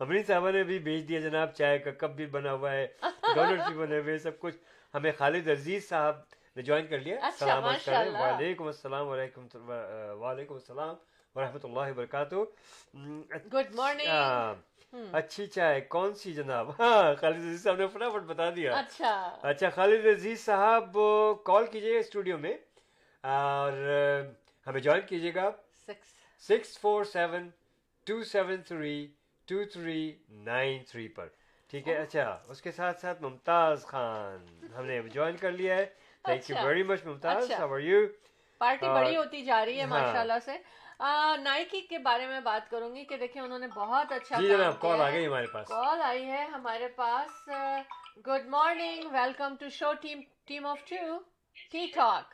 अमरीन साहबा ने भी भेज दिया जनाब, चाय का कप भी बना हुआ है, डोनट भी बने हुए, सब कुछ। हमें खालिद अजीज साहब ने ज्वाइन कर लिया। अच्छा, सलाम माशाल्लाह। वालेकुम अस्सलाम वालेकुम अस्सलाम वरहमतुल्लाहि वबरकातुहू। Good morning. अच्छी चाय कौन सी जनाब? हाँ, खालिद अजीज साहब ने फटाफट बता दिया। अच्छा, अच्छा खालिद अजीज साहब, कॉल कीजिए स्टूडियो में और हमें ज्वाइन कीजिएगा आप 647-273-2393 पर, ठीक है? अच्छा, उसके साथ साथ मुमताज खान हमने ज्वाइन कर लिया है। थैंक यू अच्छा, वेरी मच मुमताज, अच्छा। हाउ आर यू? पार्टी बड़ी होती जा रही है हाँ। माशाल्लाह से। नाइकी के बारे में बात करूंगी कि देखिए उन्होंने बहुत अच्छा जी काम जनाब, कॉल किया आ है। गई हमारे पास। कॉल आई है हमारे पास। Good morning, welcome to show team of two tea talk.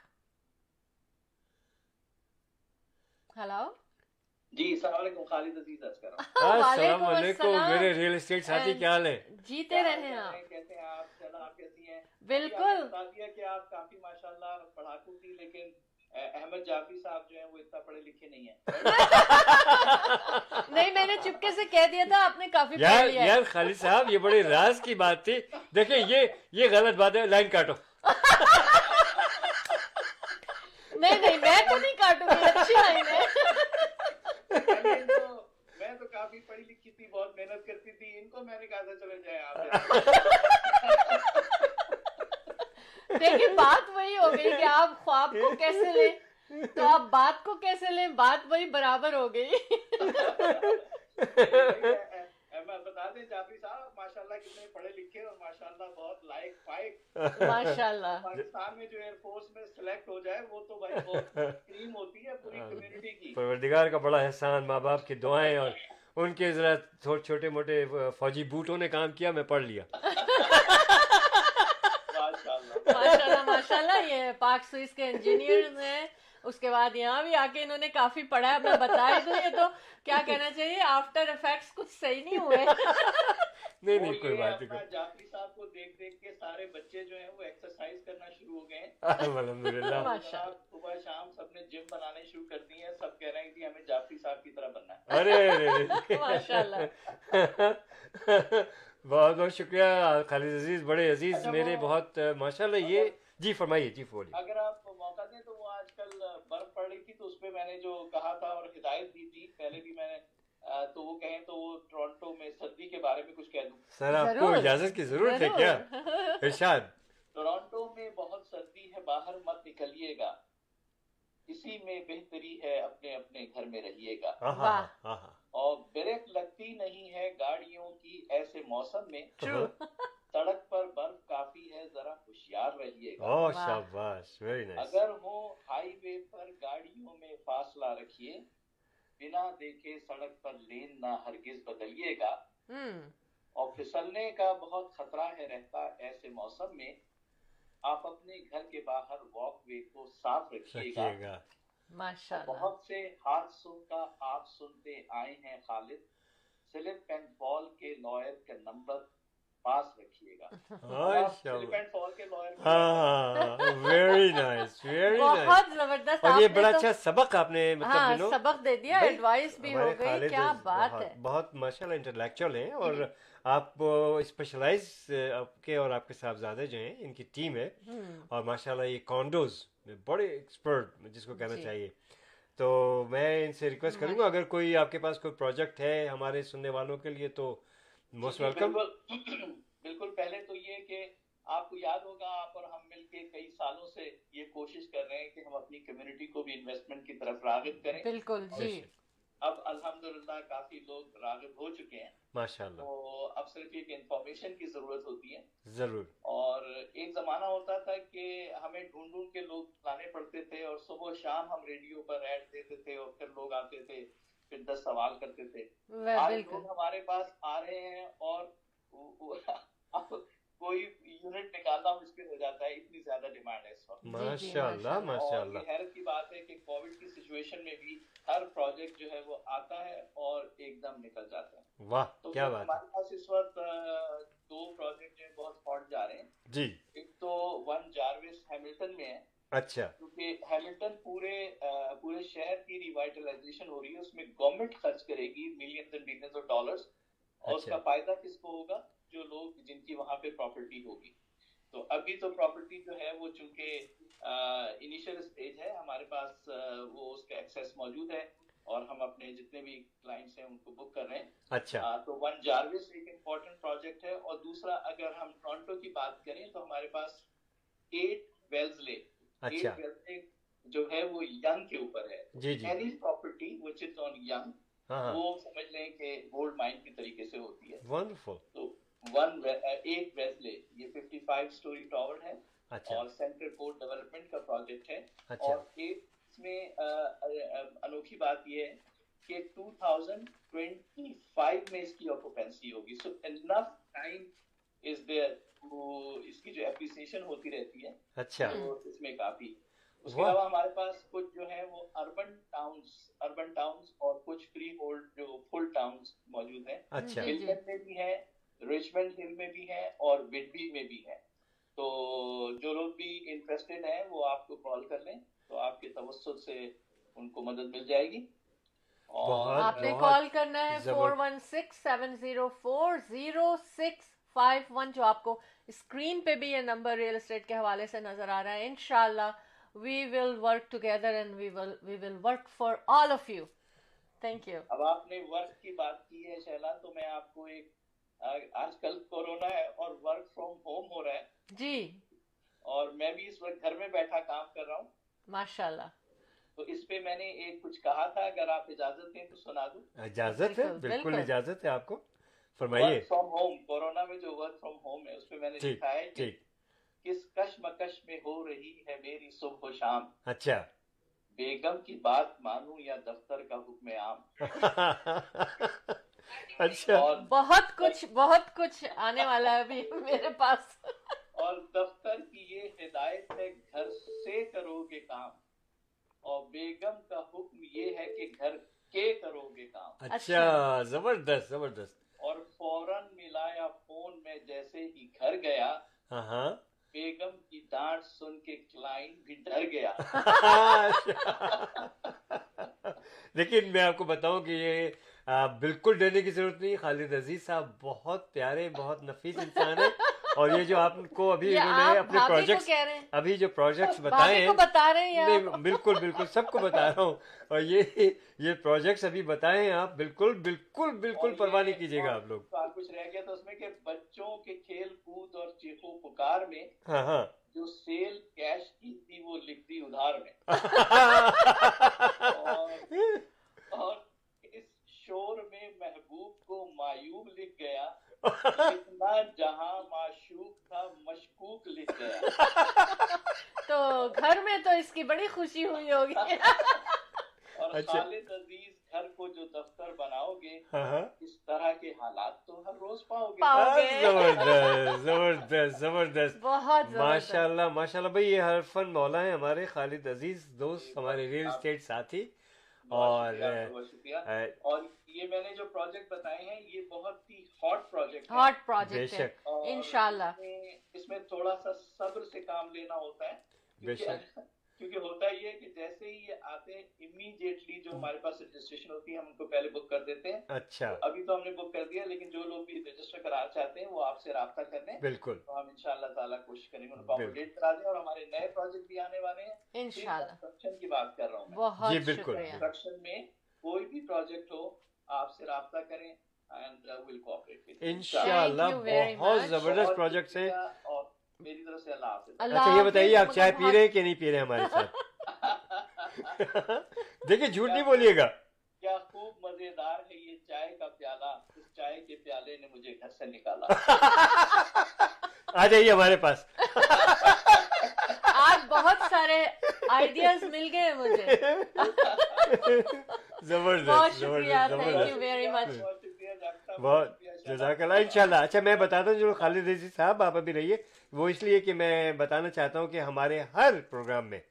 Hello जी, अस्सलाम वालेकुम, खालिद अजीज अर्ज कर रहा हूँ। अस्सलाम वालेकुम वालेकुम अस्सलाम। मेरे रियल एस्टेट साथी, And क्या हाल है? जीते रहे क्या आप। हाल है? कैसे हैं आप? चलो, आप कैसी हैं? बिल्कुल। अभी आपने बता दिया कि आप काफी माशाल्लाह पढ़ाकू थी, लेकिन अहमद जाफरी साहब जो हैं वो इतना पढ़े लिखे नहीं हैं। नहीं, मैंने चुपके से कह दिया था, आपने काफी पढ़ यार लिया है। यार खालिद साहब, ये बड़े राज की बात थी। देखिए ये गलत बात है, लाइन काटो। नहीं, मैं तो नहीं काटूंगी, अच्छी लाइन है। मैं तो काफी पढ़ी लिखी थी, बहुत मेहनत करती थी, इनको मैंने कहा था चले जाए आप। देखिए, बात वही हो गई कि आप ख्वाब को कैसे लें, तो आप बात को कैसे लें, बात वही बराबर हो गई। मैं बता दें जाफरी साहब माशाल्लाह कितने पढ़े लिखे और माशाल्लाह बहुत लायक फाइक। माशाल्लाह। पाकिस्तान में जो एयरफोर्स में सिलेक्ट हो जाए वो तो भाई बहुत क्रीम होती है पूरी कम्युनिटी की। परवरदिगार का बड़ा एहसान, माँ बाप की दुआएं और उनके जरा छोटे मोटे फौजी बूटों ने काम किया, मैं पढ़ लिया। माशाल्लाह माशाल्लाह, ये पाक स्विस के इंजीनियर्स हैं, उसके बाद यहाँ भी आके इन्होंने काफी पढ़ा है। मैं बताए तो ये तो क्या कहना चाहिए, आफ्टर इफेक्ट्स कुछ सही नहीं हुए। नहीं कोई बात नहीं। जाफरी साहब को देख देख के सारे बच्चे जो हैं वो एक्सरसाइज करना शुरू हो गए हैं। अल्हम्दुलिल्लाह। सुबह शाम सबने जिम बनाने शुरू कर दिए हैं, सब कह रहे हैं कि हमें जाफरी साहब की तरह बनना है। अरे माशाल्लाह। बहुत बहुत शुक्रिया खालिद अजीज, बड़े अजीज अच्छा, मेरे, बहुत माशाल्लाह। ये जी फरमाइए, जी बोलिए। अगर आप मौका दें तो वो आजकल बर्फ पड़ रही थी, तो उसपे मैंने जो कहा था और हिदायत दी थी पहले भी मैंने, तो वो कहें तो वो टोरंटो में सर्दी के बारे में कुछ कह दूं। सर आपको जरूर इजाजत की जरूरत है क्या? जरूर इरशाद। टोरंटो में बहुत सर्दी है, बाहर मत निकलिएगा, इसी में बेहतरी है, अपने अपने घर में रहिएगा। आहा वाह आहा। और ब्रेक लगती नहीं है गाड़ियों की ऐसे मौसम में, ट्रू सड़क पर बर्फ काफी है, जरा होशियार रहिएगा। ओह वाह शाबाश, वेरी नाइस। अगर हो हाईवे पर गाड़ियों में फासला रखिए, बिना देखे सड़क पर लेन ना हरगिज बदलिएगा। हम्म और फिसलने का बहुत खतरा है रहता ऐसे मौसम में, आप अपने घर के बाहर वॉकवे को साफ रखिएगा। रखिएगा। माशाल्लाह बहुत से हादसों का आप सुनते आए हैं खालिद, स्लिप एंड फॉल के लॉयर का नंबर पास रखिएगा। ओह स्लिप एंड शाबाश। फॉल के लॉयर हाँ, वेरी नाइस, वेरी नाइस। बहुत जबरदस्त और ये आपने बड़ा तो अच्छा सबक आपने मतलब हाँ यू नो सबक दे दिया, भाई, एडवाइस भी हो हमारे गई, खालिद क्या बात बहुत है। बहुत माशाल्लाह इंटेलेक्चुअल हैं, और आप स्पेशलाइज आपके और आपके साहबजादे जो हैं इनकी टीम है, और माशाल्लाह ये कॉन्डोज बड़े एक्सपर्ट जिसको कहना जी चाहिए। तो मैं इनसे रिक्वेस्ट करूंगा अगर कोई आपके पास कोई प्रोजेक्ट है हमारे सुनने वालों के लिए तो मोस्ट जी वेलकम। बिल्कुल बिल्कुल। पहले तो ये कि आपको याद होगा, आप और हम मिलके कई सालों से ये कोशिश कर रहे हैं कि हम अपनी कम्युनिटी को भी इन्वेस्टमेंट की तरफ राग़िब करें। बिल्कुल जी अब अल्हम्दुलिल्लाह काफी लोग राग़िब हो चुके हैं, माशाल्लाह। तो अब सिर्फ एक इंफॉर्मेशन की जरूरत होती है। जरूर। और एक जमाना होता था कि हमें ढूंढ ढूंढ के लोग लाने पड़ते थे, और सुबह शाम हम रेडियो पर ऐड देते थे, और फिर लोग आते थे, फिर 10 सवाल करते थे। आज बिल्कुल लोग हमारे पास आ रहे हैं और अब कोई यूनिट निकालना मुश्किल हो जाता है, इतनी ज्यादा डिमांड है इस वक्त। माशाल्लाह और माशाल्लाह। ये हैरत की बात है कि कोविड की सिचुएशन में भी हर प्रोजेक्ट जो है वो आता है और एकदम निकल जाता है। वाह तो क्या बात है। हमारे पास इस वक्त 2 प्रोजेक्ट जो है बहुत हॉट जा रहे हैं। जी। एक तो वन जारविस हैमिल्टन में है, अच्छा। क्योंकि हैमिल्टन पूरे शहर की रिवाइटलाइजेशन हो रही है, उसमें गवर्नमेंट खर्च करेगी millions and billions of dollars, और उसका अच्छा। फायदा किसको होगा? जो लोग जिनकी वहां पे प्रॉपर्टी होगी। तो अभी तो प्रॉपर्टी जो है वो चूंकि इनिशियल स्टेज है, हमारे पास वो उसका एक्सेस मौजूद है, और हम अपने जितने भी क्लाइंट्स हैं उनको बुक कर रहे हैं। अच्छा। तो वन जारविस एक इम्पोर्टेंट प्रोजेक्ट है, और दूसरा अगर हम टोरंटो की बात करें तो हमारे पास 8 वेल्सले अच्छा। 8 वेल्सले जो है वो यंग के ऊपर है। जी जी। Any property which is on Yonge, हाँ हाँ। वो समझ लें कि गोल्ड माइन की तरीके से होती है। वंडरफुल। तो 8 वेस्ले ये 55 स्टोरी टावर है, अच्छा। और सेंट्रल पोर्ट डेवलपमेंट का प्रोजेक्ट है। अच्छा। और इसमें अनोखी बात ये है कि 2025 में इसकी ऑक्यूपेंसी होगी। सो इनफ टाइम इज देयर, इसकी जो एप्रिसिएशन होती रहती है अच्छा। तो इसमें काफी। उसके वाह। अलावा हमारे पास कुछ जो है वो अर्बन टाउन्स और कुछ फ्री होल्ड जो फुल टाउन्स मौजूद हैं। अच्छा। जी जी मिल्टन में भी है, रिचमंड हिल में भी है, और विडबी में भी है। तो जो लोग भी इंटरेस्टेड हैं वो आपको कॉल कर लें, तो आपके तवज्जुह से उनको मदद मिल जाएगी। और आपने बहुत कॉल करना है जबर- 4167040651, जो आपको स्क्रीन पे भी ये नंबर रियल एस्टेट के हवाले से नजर आ रहा है। इंशाल्लाह we will work together and we will work for all of you. Thank you. अब आपने वर्क की बात की है शैला, तो मैं आपको एक आजकल कोरोना है और वर्क फ्रॉम होम हो रहा है, जी और मैं भी इस वक्त घर में बैठा काम कर रहा हूँ। माशाल्लाह। तो इस पे मैंने एक कुछ कहा था, अगर आप इजाजत दें तो सुना दूं। इजाजत है, बिल्कुल, बिल्कुल बिल्कुल। इजाजत है आपको, फरमाइए। वर्क फ्रॉम होम, कोरोना में जो वर्क फ्रॉम होम है उस पे मैंने ठीक लिखा है कि ठीक। किस कशमकश में हो रही है मेरी सुबह शाम, अच्छा। बेगम की बात मानूं या दफ्तर का हुक्म आम। अच्छा। और बहुत कुछ आने वाला है अभी मेरे पास। और दफ्तर की ये हिदायत है, घर से करोगे काम, और बेगम का हुक्म ये है कि घर के करोगे काम। अच्छा, जबरदस्त जबरदस्त। और फौरन मिलाया फोन में जैसे ही घर गया, हाँ हाँ। बेगम की डांट सुन के क्लाइंट भी डर गया। लेकिन मैं आपको बताऊं कि ये बिल्कुल डरने की जरूरत नहीं। खालिद अजीज साहब बहुत प्यारे, बहुत नफीस इंसान है, और ये जो आपको अभी ये इन्होंने आप अपने भाभी को प्रोजेक्ट्स, कह रहे हैं, अभी जो प्रोजेक्ट्स बताए भाभी को हैं, बता रहे हैं नहीं आप? बिल्कुल बिल्कुल सबको बता रहा हूँ। और ये प्रोजेक्ट्स अभी बताए हैं आप, बिल्कुल बिल्कुल बिल्कुल और परवाह ये नहीं कीजिएगा और आप लोग। सवाल कुछ रह गया था उसमें कि बच्चों के खेल कूद और चीखो पुकार में हाँ हाँ जो सेल कैश की थी वो लिख दी उधार में। और इस शोर में महबूब को मायूब लिख गया, इतना जहां माशूक था मशकूक लिख गया। तो घर में तो इसकी बड़ी खुशी हुई होगी। और अच्छा। खालिद अजीज घर को जो दफ्तर बनाओगे, हाँ हाँ इस तरह के हालात तो हर रोज पाओगे। पाओगे। जबरदस्त जबरदस्त जबरदस्त, बहुत जबरदस्त। माशाल्लाह माशाल्लाह भाई। ये हरफन मौला है हमारे खालिद अजीज दोस्त, हमारे रियल एस्टेट साथी। और बहुत शुक्रिया। और ये मैंने जो प्रोजेक्ट बताए हैं ये बहुत ही हॉट प्रोजेक्ट है। हॉट प्रोजेक्ट है, बेशक और इंशाल्लाह। इसमें थोड़ा सा सब्र से काम लेना होता है, बेशक। क्योंकि होता ये है कि जैसे ही ये आते हैं इमीडिएटली जो हमारे पास रजिस्ट्रेशन होती है हम उनको पहले बुक कर देते हैं। अच्छा तो अभी तो हमने बुक कर दिया, लेकिन जो लोग भी रजिस्टर कराना चाहते हैं वो आपसे राब्ता कर लें। बिल्कुल तो हम इंशाल्लाह ताला कोशिश करेंगे उनको अकोमोडेट करा दें। और हमारे नए प्रोजेक्ट भी आने वाले हैं इंशाल्लाह। कंस्ट्रक्शन की बात कर रहा हूँ मैं। बहुत जी, बिल्कुल। शुक्रिया। कंस्ट्रक्शन में कोई भी प्रोजेक्ट हो आपसे राब्ता करें एंड विल कोऑपरेट विद इंशाल्लाह। Thank you very बहुत much. जबरदस्त प्रोजेक्ट है। और मेरी तरफ से अल्लाह हाफिज। अल्लाह अच्छा ये बताइए आप हाफिज, चाय मगर पी रहे हैं कि नहीं पी रहे हैं हमारे साथ? देखिए झूठ नहीं बोलिएगा। क्या खूब मजेदार है ये चाय का प्याला, इस चाय के प्याले ने मुझे घर से निकाला। आ जाइए हमारे पास। आज बहुत सारे आइडियाज मिल गए मुझे। जबरदस्त बहुत शुक्रिया, जबरदस्त थैंक यू जबरदस्त। Very much. बहुत शुक्रिया डॉक्टर साहब, बहुत शुक्रिया शाबाश। जज़ाकल्लाह। इंशाल्लाह। अच्छा मैं बताता हूँ जो खालिद रज़ी साहब आप अभी रहिए, वो इसलिए कि मैं बताना चाहता हूँ कि हमारे हर प्रोग्राम में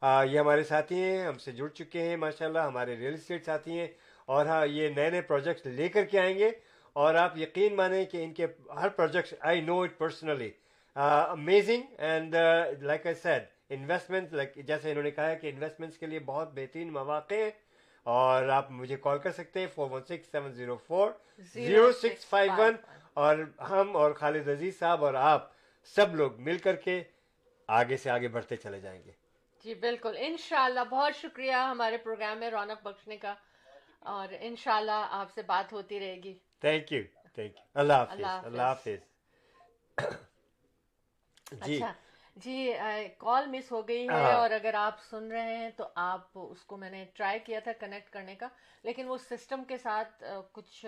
ये हमारे साथी हैं, हमसे जुड़ चुके हैं माशाल्लाह, हमारे रियल एस्टेट साथी हैं। और हाँ ये नए नए प्रोजेक्ट्स लेकर के आएंगे। और आप यकीन माने कि इनके हर projects I know it personally amazing. And like I said investment, like जैसे इन्होंने कहा है कि इन्वेस्टमेंट्स के लिए बहुत बेहतरीन मौके हैं। और आप मुझे कॉल कर सकते हैं 416-704-0651। और हम और खालिद अजीज साहब और आप सब लोग मिल करके आगे से आगे बढ़ते चले जाएंगे। जी बिल्कुल, इंशाल्लाह। बहुत शुक्रिया हमारे प्रोग्राम में रौनक बख्शने का, और इंशाल्लाह आपसे बात होती रहेगी। थैंक यू अल्लाह हाफिज अल्लाह अल्लाह हाफिज। जी अच्छा जी, कॉल मिस हो गई है। हाँ। और अगर आप सुन रहे हैं तो आप उसको, मैंने ट्राई किया था कनेक्ट करने का, लेकिन वो सिस्टम के साथ कुछ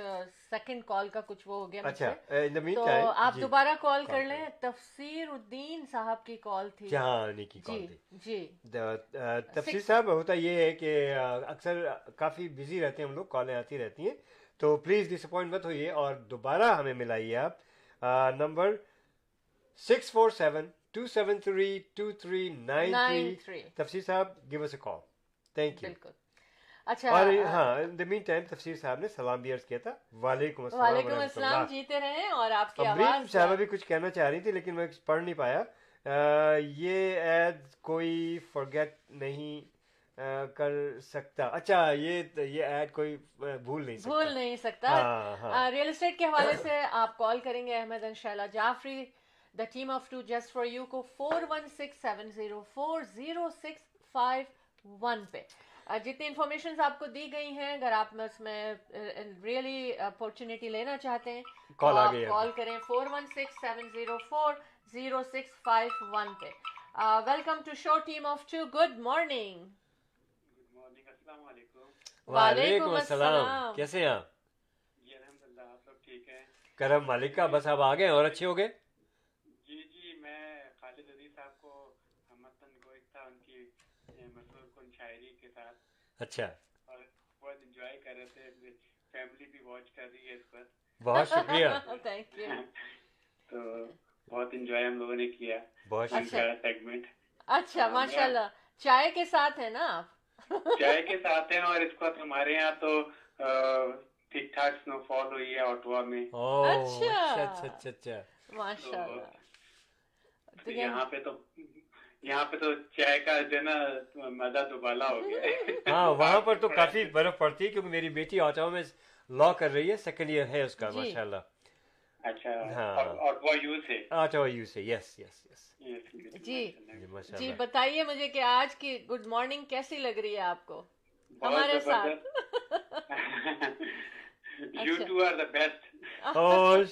सेकंड कॉल का कुछ वो हो गया अच्छा मुझसे। इन द मीन तो टाइम आप दोबारा कॉल कर कॉल लें। तफसीर उद्दीन साहब की कॉल थी। जहानी की कॉल जी थी। जी। तफसीर साहब होता ये है कि अक्सर काफ़ी बिजी रहते हैं हम लोग, कॉलें आती रहती हैं, तो प्लीज़ डिसअपॉइंट मत होइए और दोबारा हमें मिलाइए आप। नंबर 647-273-2393। तफसीर साहब give us a call. Thank you. बिल्कुल। अच्छा, और हाँ इन द मीन टाइम तफसीर साहब ने सलाम भी अर्ज किया था। वालेकुम अस्सलाम वालेकुम वरहमतुल्लाह। अस्सलाम, जीते रहें। और आपकी अमरीन आवाज साहबा भी कुछ कहना चाह रही थी लेकिन मैं पढ़ नहीं पाया। ये ऐड कोई फॉरगेट नहीं कर सकता। अच्छा ये ऐड कोई भूल नहीं सकता। भूल नहीं सकता। हाँ, हाँ। रियल एस्टेट के हवाले से आप कॉल करेंगे Ahmad and Shaila Jafri, the team of two just for you को 416-704-0651 पे। जितनी इंफॉर्मेशन आपको दी गई हैं, अगर आप उसमें रियली अपॉर्चुनिटी लेना चाहते हैं कॉल तो आ आप गई है। कॉल करें 416-704-0651 पे। Welcome to show team of two. Good morning. अस्सलाम वालेकुम। वालेकुम अस्सलाम। कैसे हैं आप? जी अल्हम्दुलिल्लाह, आप सब ठीक हैं? करम मालिक का। बस आप आ गए और अच्छे हो गए। जी मैं खालिद अजीज साहब को हमतन गोइक था उनकी मशहूर कुन शायरी के साथ, अच्छा और बहुत एंजॉय कर रहे थे। फैमिली भी वॉच कर रही है इस पर। बहुत शुक्रिया। Thank you. तो बहुत एंजॉय हम लोगों ने किया बहुत शुक्रिया। उनका सेगमेंट। अच्छा माशाल्लाह। चाय के साथ है ना आप? चाय के साथ हैं, और इस वक्त हमारे यहाँ तो ठीक ठाक स्नोफॉल हुई है ऑटवा में। ओह अच्छा। अच्छा। माशाल्लाह। तो यहाँ पे तो चाय का जो है ना मजा दुबाला हो गया है। हाँ वहाँ पर तो काफी बर्फ पड़ती है क्योंकि मेरी बेटी ऑटो में लॉ कर रही है, सेकंड ईयर है उसका जी। माशाल्लाह। अच्छा, हाँ। और वो यू से ऑटो यू से, यस यस यस। जी जी जी, माशाल्लाह। बताइए मुझे कि आज की गुड मॉर्निंग कैसी लग रही है आपको बहुत हमारे जबरदस्त। साथ? यू अच्छा। Two are the best. Oh,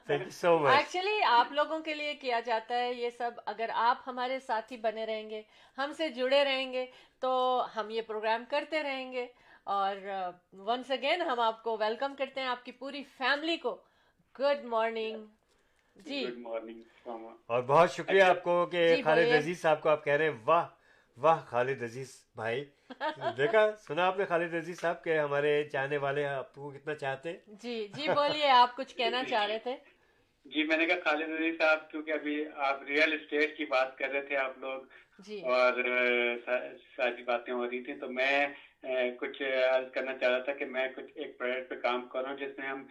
thank you so much. Actually आप लोगों के लिए किया जाता है ये सब। अगर आप हमारे साथी बने रहेंगे, हमसे जुड़े रहेंगे, तो हम ये प्रोग्राम करते रहेंगे। और वंस अगेन हम आपको वेलकम करते हैं, आपकी पूरी फैमिली को गुड मॉर्निंग जी। Good morning. और बहुत शुक्रिया अच्छा, आपको कि जी खालिद बोलिए। अजीज साहब को आप कह रहे हैं वाह वाह खालिद अजीज भाई। देखा, सुना आपने खालिद अजीज साहब के हमारे चाहने वाले आपको कितना चाहते हैं। जी जी बोलिए, आप कुछ कहना चाह रहे थे? जी मैंने कहा खालिद अजीज साहब, क्योंकि अभी आप रियल एस्टेट की बात कर रहे थे आप लोग, जी और सारी बातें हो रही थी, तो मैं कुछ अर्ज करना चाह रहा था कि मैं कुछ एक प्रोजेक्ट पे काम कर रहा हूँ जिसमें हम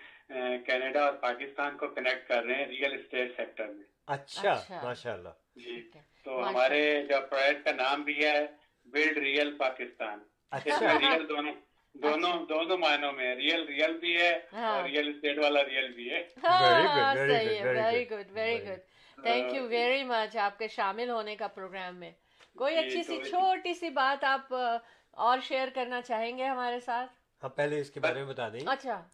कनाडा और पाकिस्तान को कनेक्ट कर रहे हैं रियल एस्टेट सेक्टर में। अच्छा अच्छा, माशाल्लाह। जी, ठीक है, तो हमारे माशाल्लाह। जो प्रोजेक्ट का नाम भी है बिल्ड रियल पाकिस्तान। इसमें अच्छा रियल दोनों दोनों अच्छा, दोनों मायनों में है। रियल रियल भी है और हाँ रियल एस्टेट वाला रियल भी है। वेरी गुड हाँ, वेरी सही गुड है, very very good good very good. तो थैंक यू वेरी मच आपके शामिल होने का प्रोग्राम में। कोई जी, अच्छी सी तो छोटी सी बात आप और शेयर करना चाहेंगे हमारे साथ? हम पहले इसके बारे में बता दें। अच्छा,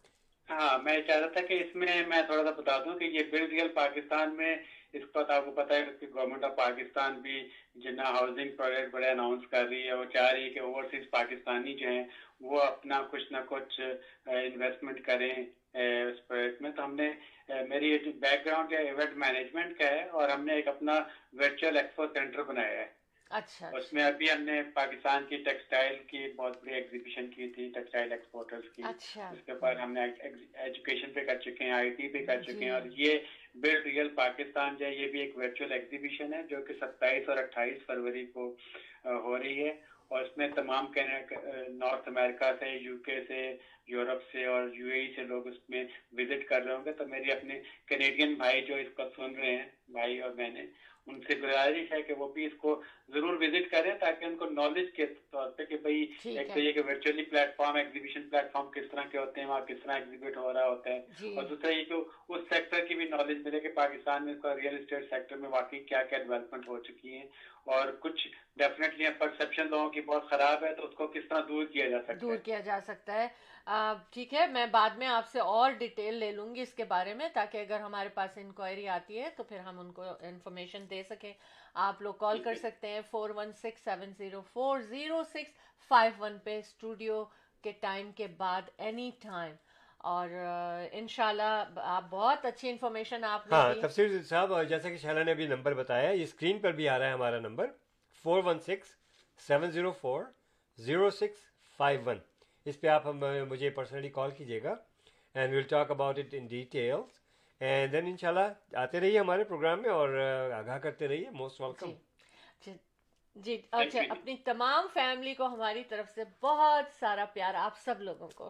हाँ, मैं चाह रहा था कि इसमें मैं थोड़ा सा बता दूं कि ये बिल्ड रियल पाकिस्तान में, इस पर आपको पता है कि गवर्नमेंट ऑफ पाकिस्तान भी जिन्ना हाउसिंग प्रोजेक्ट बड़े अनाउंस कर रही है, वो चाह रही है कि ओवरसीज पाकिस्तानी जो हैं वो अपना कुछ ना कुछ इन्वेस्टमेंट करें उस प्रोजेक्ट में। तो हमने मेरी बैकग्राउंड इवेंट मैनेजमेंट का है और हमने एक अपना वर्चुअल एक्सपो सेंटर बनाया है। अच्छा, उसमें अच्छा, अभी हमने पाकिस्तान की टेक्सटाइल की बहुत बड़ी एग्जीबिशन की थी, टेक्सटाइल एक्सपोर्टर्स की। अच्छा, उसके ऊपर हमने एजुकेशन पे कर चुके हैं, आईटी पे कर चुके हैं, जी और ये बिल्ड रियल पाकिस्तान जो है ये भी एक वर्चुअल एग्जीबिशन है जो कि 27 और 28 फरवरी को हो रही है। और इसमें तमाम नॉर्थ अमेरिका से, यूके से, यूरोप से और यूएई से लोग उसमें विजिट कर रहे होंगे। तो मेरी अपने कैनेडियन भाई जो इसको सुन रहे हैं, भाई और बहनें, उनसे गुजारिश है कि वो भी इसको जरूर विजिट करें ताकि उनको नॉलेज के तौर पे कि भाई ठीक एक तो है, ये कि वर्चुअली प्लेटफॉर्म, एग्जीबिशन प्लेटफॉर्म किस तरह के होते हैं, वहाँ किस तरह एग्जीबिट हो रहा होता है, जी और दूसरा ये कि उस सेक्टर की भी नॉलेज मिले कि पाकिस्तान में इसका रियल एस्टेट सेक्टर में वाकई क्या क्या डेवलपमेंट हो चुकी है, और कुछ डेफिनेटली परसेप्शन लोगों की बहुत खराब है तो उसको किस तरह दूर किया जा सकता दूर है। किया जा सकता है। ठीक है, मैं बाद में आपसे और डिटेल ले लूंगी इसके बारे में, ताकि अगर हमारे पास इंक्वायरी आती है तो फिर हम उनको इंफॉर्मेशन दे सकें। आप लोग कॉल कर सकते हैं 4167040651 पे, स्टूडियो के टाइम के बाद एनी टाइम। और इंशाल्लाह आप बहुत अच्छी इंफॉर्मेशन आपने हाँ दी। तफसीर साहब, और जैसा कि शैला ने अभी नंबर बताया, ये स्क्रीन पर भी आ रहा है हमारा नंबर 4167040651। इस पे आप मुझे पर्सनली कॉल कीजिएगा and will talk about it in details. And then इंशाल्लाह आते रहिए हमारे प्रोग्राम में और आगाह करते रहिए। Most welcome. जी जी जी, अच्छा, अपनी तमाम फैमिली को हमारी तरफ से बहुत सारा प्यार, आप सब लोगों को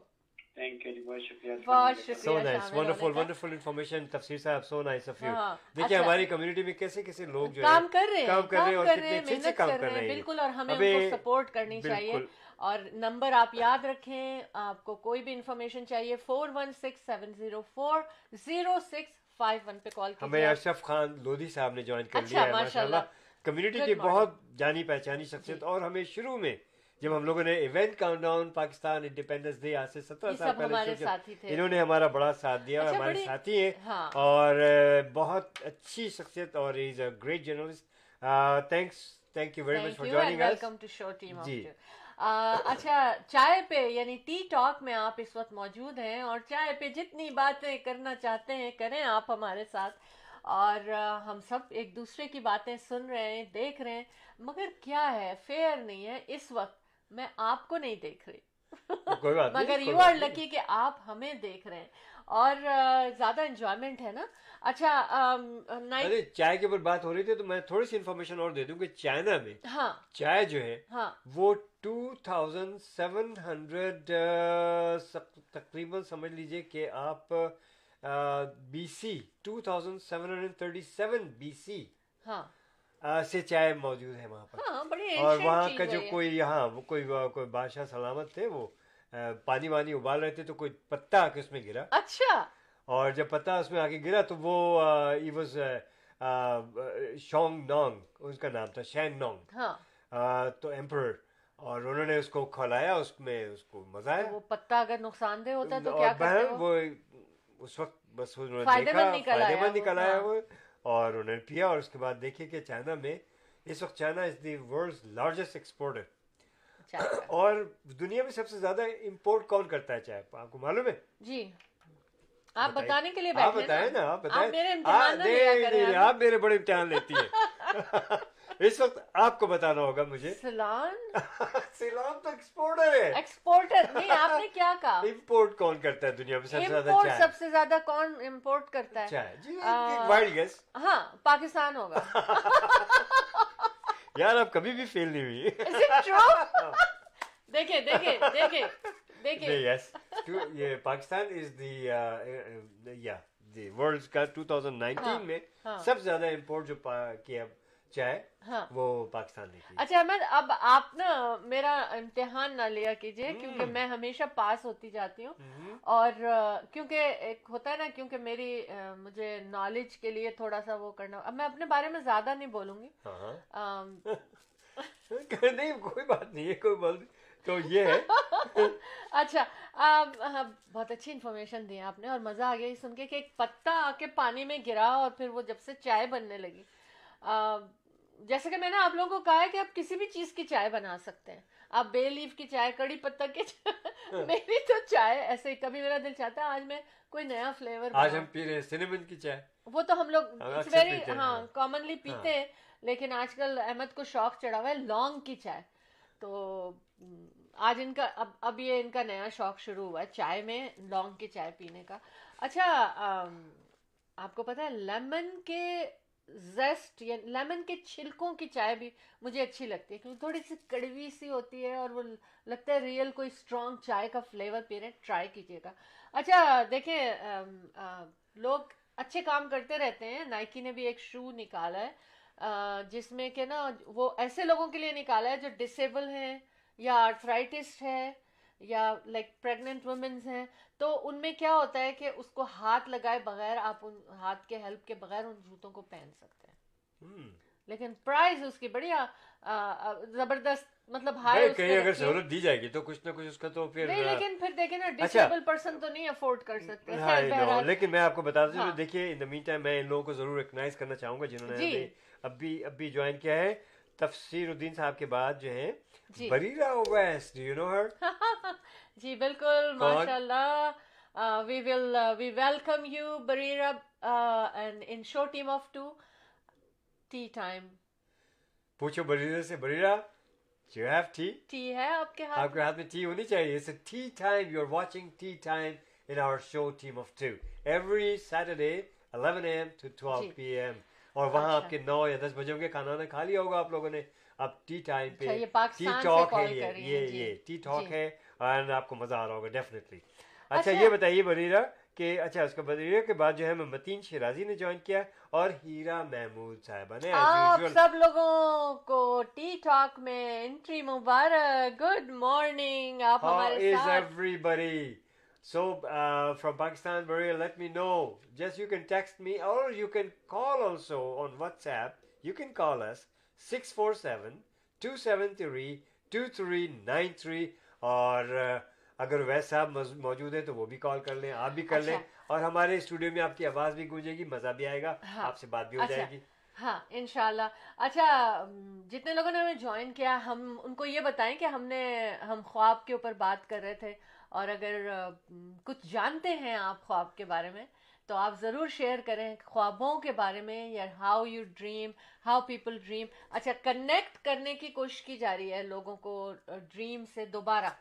थैंक यू जी, बहुत शुक्रिया। बहुत सो शुक्रिया नाइस, शामिल वंडरफुल होने का। वंडरफुल इन्फॉर्मेशन तफसीर साहब, सो नाइस ऑफ यू। हाँ, देखिए अच्छा, हमारी कम्युनिटी में कैसे कैसे लोग जो काम है कर रहे हैं, काम कर रहे हैं और कर कितने रहे हैं, अच्छे अच्छे मेहनत काम कर कर रहे रहे हैं, हैं। बिल्कुल। और हमें हमें उनको सपोर्ट करनी चाहिए। बिल्कुल और नंबर आप याद रखें, आपको कोई भी इंफॉर्मेशन चाहिए 4167040651 पे कॉल हमें कीजिए आप। अशरफ खान लोधी साहब ने ज्वाइन कर अच्छा, लिया है माशाल्लाह, माशाल्लाह। कम्युनिटी गुड की मॉर्निंग बहुत जानी पहचानी शख्सियत। जी। और हमें शुरू में जब हम लोगों ने event countdown Pakistan independence day आज से 17 ये साल सब पहले हमारे शुरू किया, साथी थे। इन्होंने हमारा बड़ा साथ दिया और अच्छा, हमारे बड़ी साथी हैं। हाँ, और बहुत अच्छी शख्सियत और is a great journalist. Thank you very much thank for you and joining us. Welcome to show team of जी। टू। अच्छा, चाय पे यानी टी टॉक में आप इस वक्त मौजूद हैं, और चाय पे जितनी बातें करना चाहते हैं करें आप हमारे साथ। और हम सब एक दूसरे की बातें सुन रहे हैं, देख रहे हैं, मगर क्या है, फेयर नहीं है। इस वक्त मैं आपको नहीं देख रही कोई बात नहीं, मगर कोई यू बात आर नहीं। लकी कि आप हमें देख रहे हैं, और ज्यादा एंजॉयमेंट है ना। अच्छा, नाइट, अरे चाय के ऊपर बात हो रही थी तो मैं थोड़ी सी इन्फॉर्मेशन और दे दूं कि चाइना में हाँ चाय जो है हाँ, वो 2700 तकरीबन समझ लीजिए कि आप बीसी 2737 बीसी हाँ से चाय मौजूद है वहाँ पर। हाँ, बड़ी और एंशियंट वहाँ चीज का है जो ये। कोई यहाँ वो कोई बादशाह सलामत थे, वो पानी वानी उबाल रहे थे तो कोई पत्ता आके उसमें गिरा अच्छा, और जब पत्ता उसमें आके गिरा तो वो ही वाज शोंग नोंग उसका नाम था, शैन नोंग। हाँ, तो एम्परर, और उन्होंने उसको खिलाया, उसमें उसको मजा तो आया। वो पत्ता अगर नुकसानदेह होता है तो और क्या करते बहन वो? वो उस वक्त बस उन्होंने फायदेमंद देखा, निकल आया फायदेमंद वो, निकल आया हाँ। वो, और उन्होंने पिया। और उसके बाद देखिए कि चाइना में इस वक्त China is the world's largest exporter. चाय का। और दुनिया में सबसे ज्यादा इंपोर्ट कौन करता है चाय, आपको मालूम है? जी, आप बताइए। बताने के लिए आप बैठे बताएं ना, आप बताएं। आप मेरे इम्तिहान ना लिया नहीं, करें। आप मेरे बड़े इम्तिहान लेती हैं। इस वक्त आपको बताना होगा मुझे। सिलान सिलोन तो एक्सपोर्टर है। एक्सपोर्टर नहीं, आपने क्या कहा? इंपोर्ट कौन करता है दुनिया में सबसे ज्यादा इम्पोर्ट चाय? सबसे ज्यादा कौन इम्पोर्ट करता है? चाय जी, आ, वाइल्ड गेस। हाँ, पाकिस्तान होगा। यार आप कभी भी फेल नहीं हुई। Is it true? देखिए देखिए देखिए देखिए। नहीं, यस, ये पाकिस्तान इज द या द वर्ल्ड का 2019 हाँ, में हाँ। सबसे ज्यादा इंपोर्ट जो किया चाय, हाँ। वो पाकिस्तान ने की। अच्छा अहमद, अब आप ना मेरा इम्तिहान ना लिया कीजिए, क्योंकि मैं हमेशा पास होती जाती हूँ। और क्योंकि एक होता है ना, क्योंकि मुझे नॉलेज के लिए थोड़ा सा वो करना। अब मैं अपने बारे में ज्यादा नहीं बोलूंगी। हाँ। अम, नहीं, कोई बात नहीं है, कोई बात नहीं। तो ये है। अच्छा, बहुत अच्छी इन्फॉर्मेशन दी आपने, और मजा आ गया ये सुन के कि एक पत्ता आके पानी में गिरा और फिर वो जब से चाय बनने लगी। जैसे कि मैंने आप लोगों को कहा है कि आप किसी भी चीज की चाय बना सकते हैं। आप बे लीफ की चाय, कड़ी पत्ता की चाय। मेरी तो चाय ऐसे ही, कभी मेरा दिल चाहता है आज मैं कोई नया फ्लेवर आज हम पी रहे हैं सिनेमन की चाय। वो तो हम लोग हम इट्स अक्सर वेरी पीते हैं, हाँ हाँ। कॉमनली पीते हैं। लेकिन आजकल अहमद को शौक चढ़ा हुआ है लौंग की चाय। तो आज इनका अब ये इनका नया शौक शुरू हुआ है चाय में लौंग की चाय पीने का। अच्छा, आपको पता है लेमन के जेस्ट या लेमन के छिलकों की चाय भी मुझे अच्छी लगती है, क्योंकि थोड़ी सी कड़वी सी होती है और वो लगता है रियल कोई स्ट्रॉन्ग चाय का फ्लेवर पी रहे हैं। ट्राई कीजिएगा। अच्छा देखें, लोग अच्छे काम करते रहते हैं। नाइकी ने भी एक शू निकाला है जिसमें के ना वो ऐसे लोगों के लिए निकाला है जो डिसेबल हैं या आर्थराइटिस है या लाइक प्रेग्नेंट वुमेन्स हैं। तो उनमें क्या होता है कि उसको हाथ लगाए बगैर आप उन हाथ के हेल्प के बगैर उन जूतों को पहन सकते हैं। लेकिन प्राइस उसकी बढ़िया जबरदस्त, मतलब हाई भाई कहीं अगर सहूलत दी जाएगी तो कुछ ना कुछ उसका तो फिर नहीं, लेकिन फिर देखे ना अच्छा। डिसेबल पर्सन तो नहीं अफोर्ड कर सकते। हाँ, खैर, बहरहाल। लेकिन मैं आपको बता दूं, हाँ। देखिए इन द मीन टाइम मैं इन लोगों को जरूर रिकग्नाइज करना चाहूंगा जिन्होंने जी। हमें अभी ज्वाइन किया है। तफसीरुद्दीन साहब के बाद जो है जी। Bareera Owais, do you know her? जी बिल्कुल, कौन? माशाल्लाह। We welcome you Bareera and in show team of 2 tea time. पूछो बरीरा से, Bareera Do you have tea? Tea है आपके हाथ? आपके हाथ में टी होनी चाहिए। It's a tea time. You're watching Tea Time in our show Team of 2 every Saturday 11 a.m. to 12 ji. p.m. और वहाँ अच्छा। आपके 9 या 10 बजे होंगे, खाना वाना खा लिया होगा आप लोगों ने। अब टी टाइम पे अच्छा, ये पाकिस्तान टी से टॉक कॉल है, कर रही हैं, जी। ये टी टॉक जी। है और आपको मजा आ रहा होगा डेफिनेटली। अच्छा, अच्छा। ये बताइए बरीरा कि अच्छा उसके बरीरा के बाद जो है मतीन शिराजी ने ज्वाइन किया और हीरा महमूद साहिबा ने आप as usual। सब लोगों को टी टॉक में एंट्री मुबारक। Good morning. आप How हमारे is साथ। everybody? So, from Pakistan, Maria, let me know. Just you can text me or you can call also on WhatsApp. You can call us 647-273-2393 और अगर वैसे आप मौजूद हैं तो वो भी कॉल कर लें, आप भी कर लें। अच्छा। और हमारे स्टूडियो में आपकी आवाज़ भी गूंजेगी, मज़ा भी आएगा, हाँ। आपसे बात भी हो अच्छा। जाएगी। हाँ, इंशाल्लाह। अच्छा, जितने लोगों ने हमें ज्वाइन किया, हम उनको ये बताएं कि हम ख्वाब के ऊपर बात कर रहे थे, और अगर कुछ जानते हैं आप ख्वाब के बारे में तो आप ज़रूर शेयर करें ख्वाबों के बारे में, या how you dream, how people dream. अच्छा, कनेक्ट करने की कोशिश की जा रही है लोगों को ड्रीम से दोबारा।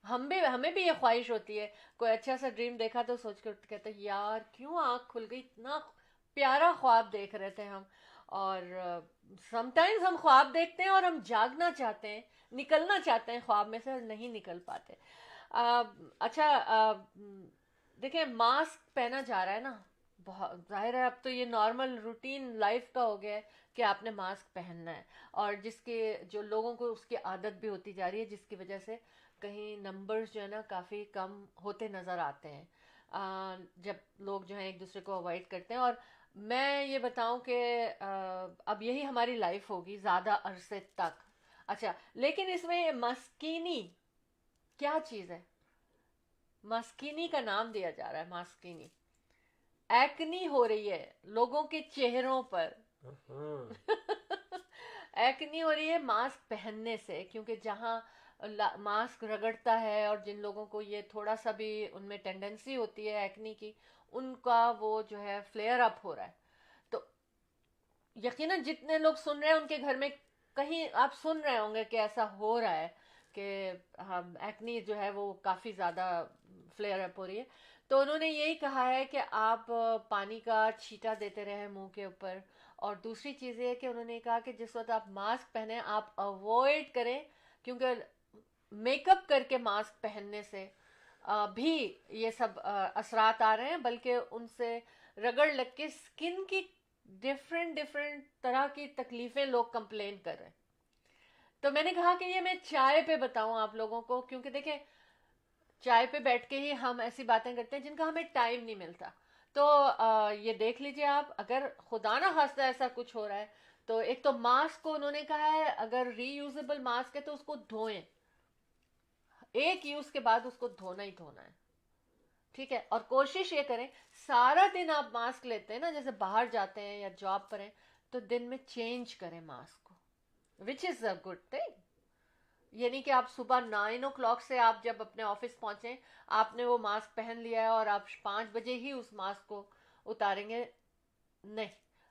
हमें भी ये ख्वाहिश होती है, कोई अच्छा सा ड्रीम देखा तो सोच कर कहते हैं यार क्यों आँख खुल गई, इतना प्यारा ख्वाब देख रहे थे हम। और समटाइम्स हम ख्वाब देखते हैं और हम जागना चाहते हैं, निकलना चाहते हैं ख्वाब में से, और नहीं निकल पाते। अच्छा, देखिए मास्क पहना जा रहा है ना, बहुत जाहिर है अब तो ये नॉर्मल रूटीन लाइफ का हो गया है कि आपने मास्क पहनना है, और जो लोगों को उसकी आदत भी होती जा रही है, जिसकी वजह से कहीं नंबर्स जो है ना काफ़ी कम होते नज़र आते हैं। जब लोग जो है एक दूसरे को अवॉइड करते हैं। और मैं ये बताऊं कि अब यही हमारी लाइफ होगी ज़्यादा अरसे तक। अच्छा, लेकिन इसमें मस्कीनी क्या चीज़ है? मस्कीनी का नाम दिया जा रहा है, मस्कीनी। एक्नी हो रही है लोगों के चेहरों पर। एक्नी हो रही है मास्क पहनने से, क्योंकि जहाँ मास्क रगड़ता है और जिन लोगों को ये थोड़ा सा भी उनमें टेंडेंसी होती है एक्नी की, उनका वो जो है फ्लेयर अप हो रहा है। तो यकीनन जितने लोग सुन रहे हैं उनके घर में कहीं आप सुन रहे होंगे कि ऐसा हो रहा है कि हम एक्नी जो है वो काफ़ी ज़्यादा फ्लेयर अप हो रही है। तो उन्होंने यही कहा है कि आप पानी का छींटा देते रहें मुंह के ऊपर। और दूसरी चीज़ ये है कि उन्होंने कहा कि जिस वक्त आप मास्क पहने आप अवॉइड करें, क्योंकि मेकअप करके मास्क पहनने से भी ये सब असरात आ रहे हैं, बल्कि उनसे रगड़ लग के स्किन की डिफरेंट डिफरेंट तरह की तकलीफें लोग कंप्लेन कर रहे हैं। तो मैंने कहा कि ये मैं चाय पे बताऊं आप लोगों को, क्योंकि देखें चाय पे बैठ के ही हम ऐसी बातें करते हैं जिनका हमें टाइम नहीं मिलता। तो ये देख लीजिए आप, अगर खुदा ना खास्ता ऐसा कुछ हो रहा है तो एक तो मास्क को उन्होंने कहा है अगर रीयूजेबल मास्क है तो उसको धोएं, एक यूज के बाद उसको धोना ही धोना है, ठीक है। और कोशिश ये करें सारा दिन आप मास्क लेते हैं ना, जैसे बाहर जाते हैं या जॉब पर हैं, तो दिन में चेंज करें मास्क को, which is a good thing. यानी कि आप सुबह 9 o'clock से आप जब अपने ऑफिस पहुंचे आपने वो मास्क पहन लिया है और आप 5 बजे ही उस मास्क को उतारेंगे, नहीं,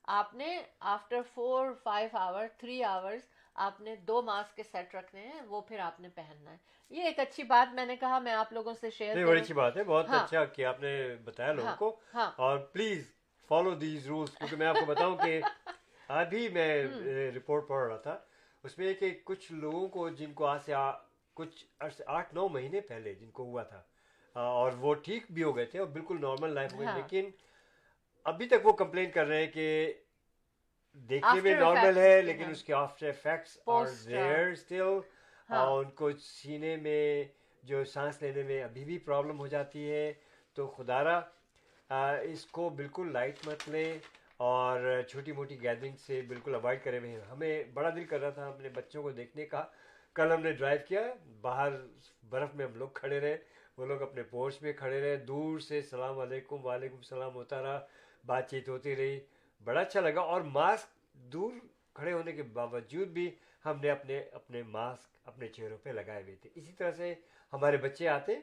आपने आफ्टर 4-5 hours 3 hours आपने 2 मास्क के सेट रखने हैं, वो फिर आपने पहनना है। ये एक अच्छी बात मैंने कहा मैं आप लोगों से शेयर नहीं, करूं। बड़ी अच्छी बात है, बहुत हाँ, अच्छा कि आपने बताया लोगों हाँ, को। हाँ, और प्लीज फॉलो दीज रूल्स, क्योंकि मैं आपको बताऊं कि अभी मैं रिपोर्ट पढ़ रहा था, उसमें कि कुछ लोगों को जिनको आज से कुछ 8-9 महीने पहले जिनको हुआ था, और वो ठीक भी हो गए थे और बिल्कुल नॉर्मल लाइफ हो गई, हाँ, लेकिन अभी तक वो कंप्लेन कर रहे हैं कि देखने में आफ्टर नॉर्मल इफेक्ट्स है उसके, लेकिन हाँ, उसके after effects are post, there still. हाँ, उनको सीने में जो सांस लेने में अभी भी प्रॉब्लम हो जाती है। तो खुदारा इसको बिल्कुल लाइट मत लें और छोटी मोटी गैदरिंग से बिल्कुल अवॉइड करें। हमें बड़ा दिल कर रहा था अपने बच्चों को देखने का। कल हमने ड्राइव किया, बाहर बर्फ़ में हम लोग खड़े रहे, वो लोग अपने पोर्च में खड़े रहे, दूर से सलाम अलैकुम वालेकुम सलाम होता रहा, बातचीत होती रही, बड़ा अच्छा लगा। और मास्क दूर खड़े होने के बावजूद भी हमने अपने अपने मास्क अपने चेहरों पे लगाए हुए थे। इसी तरह से हमारे बच्चे आते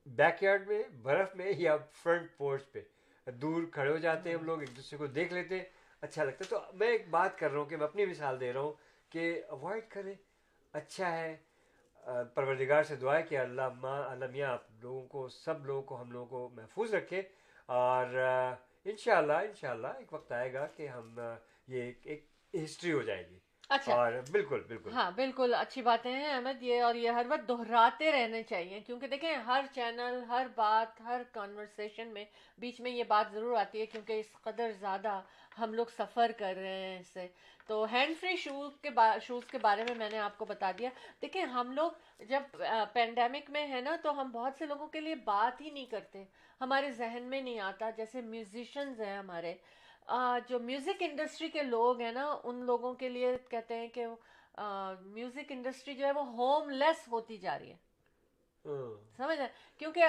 बैकयार्ड में बर्फ़ में या फ्रंट पोर्च पे दूर खड़े हो जाते हैं, हम लोग एक दूसरे को देख लेते हैं, अच्छा लगता है। तो मैं एक बात कर रहा हूँ कि मैं अपनी मिसाल दे रहा हूँ कि अवॉइड करें, अच्छा है। परवरदिगार से दुआ है कि अल्लाह मियाँ आप लोगों को, सब लोगों को, हम लोगों को महफूज रखे। और इंशाल्लाह एक वक्त आएगा कि हम ये एक हिस्ट्री हो जाएगी। अच्छा, और बिल्कुल बिल्कुल हाँ बिल्कुल अच्छी बातें हैं अहमद ये, और ये हर वक्त दोहराते रहने चाहिए, क्योंकि देखें हर चैनल, हर बात, हर कॉन्वर्सेशन में बीच में ये बात ज़रूर आती है, क्योंकि इस कदर ज़्यादा हम लोग सफ़र कर रहे हैं इससे। तो हैंड फ्री शूज़ के बारे में मैंने आपको बता दिया। देखिए हम लोग जब पेंडेमिक में है ना, तो हम बहुत से लोगों के लिए बात ही नहीं करते, हमारे जहन में नहीं आता। जैसे म्यूजिशंस हैं हमारे, जो म्यूज़िक इंडस्ट्री के लोग हैं ना, उन लोगों के लिए कहते हैं कि म्यूज़िक इंडस्ट्री जो है वो होमलेस होती जा रही है, समझ रहे? क्योंकि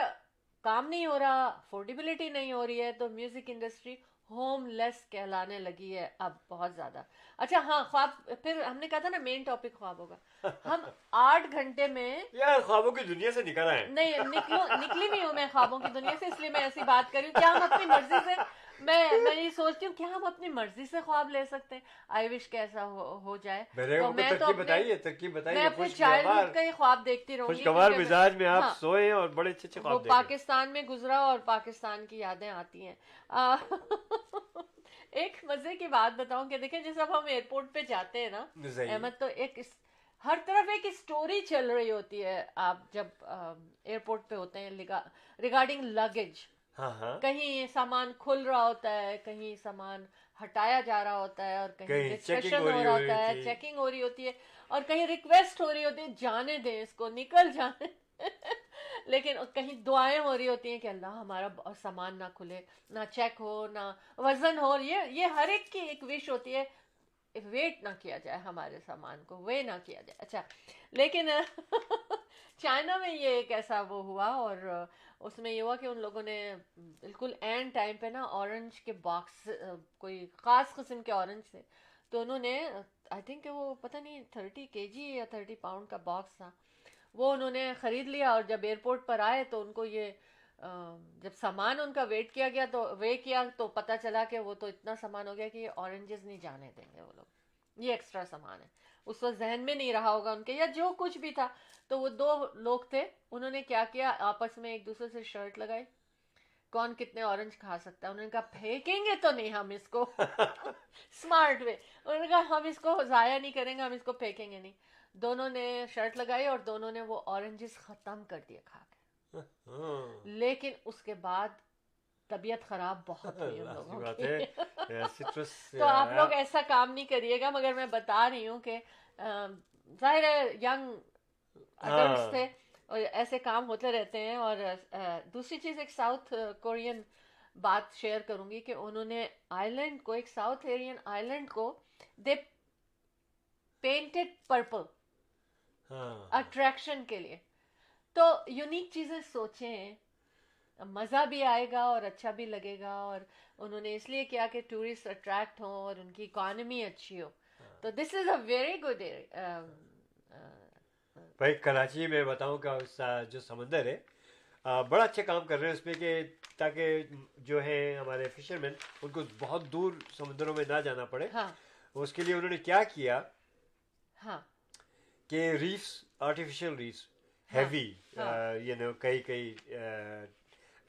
काम नहीं हो रहा, अफोर्डेबिलिटी नहीं हो रही है, तो म्यूज़िक इंडस्ट्री होमलेस कहलाने लगी है अब बहुत ज़्यादा। अच्छा हाँ, ख्वाब, फिर हमने कहा था ना मेन टॉपिक ख्वाब होगा। हम 8 घंटे में, यार ख्वाबों की दुनिया से निकल आए। नहीं निकली नहीं हूँ मैं ख्वाबों की दुनिया से, इसलिए मैं ऐसी बात कर रही हूँ। क्या हम अपनी मर्जी से, मैं ये सोचती हूँ क्या हम अपनी मर्जी से ख्वाब ले सकते हैं? आई विश कैसा हो जाए। मेरे तो को मैं तो तरकीब बताइए मैं अपने चाइल्डहुड का ही ख्वाब देखती रहूंगी, खुशगवार क्योंकि मिजाज में आप हाँ, सोए और बड़े अच्छे अच्छे वो ख्वाब देखें। पाकिस्तान में गुजरा और पाकिस्तान की यादें आती हैं। एक मजे की बात बताऊं कि देखें जैसे अब हम एयरपोर्ट पे जाते हैं ना सही। अहमद, तो हर तरफ एक स्टोरी चल रही होती है। आप जब एयरपोर्ट पे होते हैं रिगार्डिंग लगेज, हाँ कहीं सामान खुल रहा होता है, कहीं सामान हटाया जा रहा होता है, और कहीं कहीं डिस्कशन checking हो रहा होता है, होती है। चेकिंग हो रही होती है, और कहीं रिक्वेस्ट हो रही होती है जाने दें इसको, निकल जाने लेकिन कहीं दुआएं हो रही होती हैं कि अल्लाह हमारा सामान ना खुले, ना चेक हो, ना वजन हो। ये हर एक की एक विश होती है, वेट ना किया जाए हमारे सामान को, वे ना किया जाए। अच्छा, लेकिन चाइना में ये एक ऐसा वो हुआ, और उसमें ये हुआ कि उन लोगों ने बिल्कुल एंड टाइम पे ना ऑरेंज के बॉक्स, कोई ख़ास किस्म के ऑरेंज थे, तो उन्होंने आई थिंक वो पता नहीं 30 kg या 30 पाउंड का बॉक्स था, वो उन्होंने ख़रीद लिया। और जब एयरपोर्ट पर आए तो उनको ये जब सामान उनका वेट किया गया तो पता चला कि वो तो इतना सामान हो गया कि ये ऑरेंजेस नहीं जाने देंगे वो लोग, ये एक्स्ट्रा सामान है। उस वक्त जहन में नहीं रहा होगा उनके, या जो कुछ भी था। तो वो 2 लोग थे, उन्होंने क्या किया, आपस में एक दूसरे से शर्ट लगाई, कौन कितने ऑरेंज खा सकता है। उन्होंने कहा फेंकेंगे तो नहीं हम इसको स्मार्ट वे, उन्होंने कहा हम इसको जाया नहीं करेंगे, हम इसको फेंकेंगे नहीं। दोनों ने शर्ट लगाई और दोनों ने वो ऑरेंजेस खत्म कर दिए खा के। लेकिन उसके बाद तबीयत खराब बहुत हुई उन लोगों बात की। है सिट्रस। तो आप लोग ऐसा काम नहीं करिएगा, मगर मैं बता रही हूँ कि जाहिर है यंग अडल्ट्स थे और ऐसे काम होते रहते हैं। और दूसरी चीज़, एक साउथ कोरियन बात शेयर करूंगी कि उन्होंने आइलैंड को, एक साउथ एरियन आइलैंड को दे पेंटेड पर्पल अट्रैक्शन के लिए। तो यूनिक चीज़ें सोचें, मज़ा भी आएगा और अच्छा भी लगेगा। और उन्होंने इसलिए किया कि टूरिस्ट अट्रैक्ट हों और उनकी इकॉनमी अच्छी हो। तो this is a very good. भाई कराची में बताऊं का जो समंदर है, बड़ा अच्छा काम कर रहे हैं उसमें, कि ताकि जो है हमारे फिशरमैन उनको बहुत दूर समुद्रों में ना जाना पड़े। हाँ उसके लिए उन्होंने क्या किया हाँ कि रीफ्स, आर्टिफिशियल रीफ्स, हाँ, हैवी हाँ। कई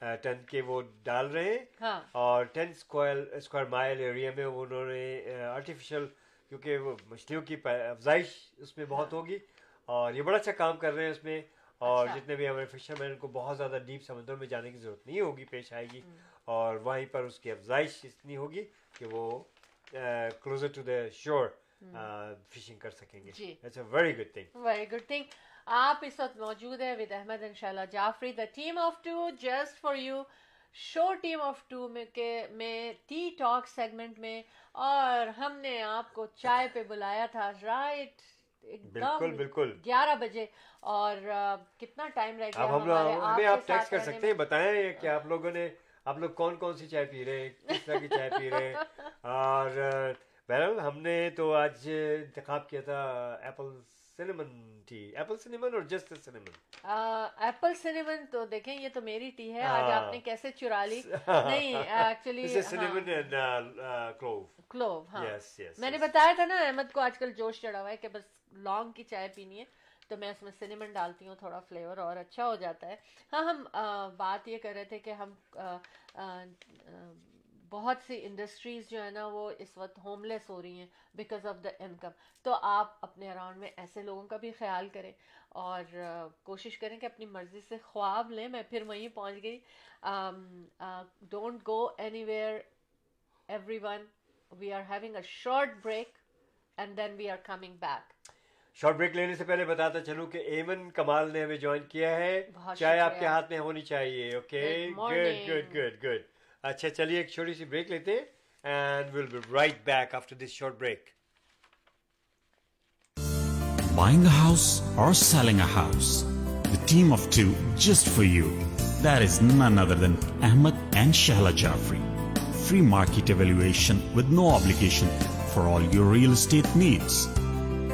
टन के वो डाल रहे हैं। हाँ और 10 स्क्वायर माइल एरिया में उन्होंने आर्टिफिशियल, क्योंकि वो मछलियों की अफजाइश उसमें बहुत होगी, और ये बड़ा अच्छा काम कर रहे हैं उसमें। और अच्छा। जितने भी हमारे फिशरमैन, उनको बहुत ज़्यादा डीप समुद्र में जाने की ज़रूरत नहीं होगी, पेश आएगी। और वहीं पर उसकी अफजाइश इतनी होगी कि वो closer to the shore fishing कर सकेंगे। जी। It's a very good thing. Very good thing. आप इस वक्त मौजूद है with Ahmad and Shaila Jafri, the team of two just for you show, team of two में टी टॉक सेगमेंट में। और हमने आपको चाय पे बुलाया था, राइट, बिल्कुल एकदम बिल्कुल। 11 बजे। और कितना टाइम रह गया अब हम लोग हमारे हमें आपके आप टेक्स्ट साथ कर रहने सकते में? हैं, बताएं कि आप लोग कौन कौन सी चाय पी रहे हैं, किस तरह की चाय पी रहे हैं। और बहरहाल हमने तो आज इंतखाब किया था Apple cinnamon T, Apple cinnamon और जस्ट सिनेमन। एप्पल सिनेमन, तो देखें ये तो मेरी टी है, आज हाँ। आपने कैसे चुरा ली। नहीं actually cinnamon and clove. Clove, हाँ। Yes yes. मैंने बताया था ना, अहमद को आजकल जोश चढ़ा हुआ है कि बस लौंग की चाय पीनी है, तो मैं उसमें सिनेमन डालती हूँ, थोड़ा फ्लेवर और अच्छा हो जाता है। हाँ, हम बात ये कर रहे थे कि हम बहुत सी इंडस्ट्रीज़ जो है ना वो इस वक्त होमलेस हो रही हैं बिकॉज ऑफ द इनकम। तो आप अपने अराउंड में ऐसे लोगों का भी ख्याल करें और कोशिश करें कि अपनी मर्ज़ी से ख्वाब लें। मैं फिर वहीं पहुँच गई। Don't go anywhere everyone, we are having a short break and then we are coming back. Short break लेने से पहले बताता चलूं कि एमन कमाल ने हमें ज्वाइन किया है। बहुत चाय शुक्रिया। आपके हाथ में होनी चाहिए। Okay, Good good morning. Good good good. अच्छा चलिए एक छोटी सी ब्रेक लेते हैं and will be right back after this short break. Buying a house or selling a house? The team of two just for you. That is none other than Ahmed and Shahla Jafri. Free market evaluation with no obligation for all your real estate needs.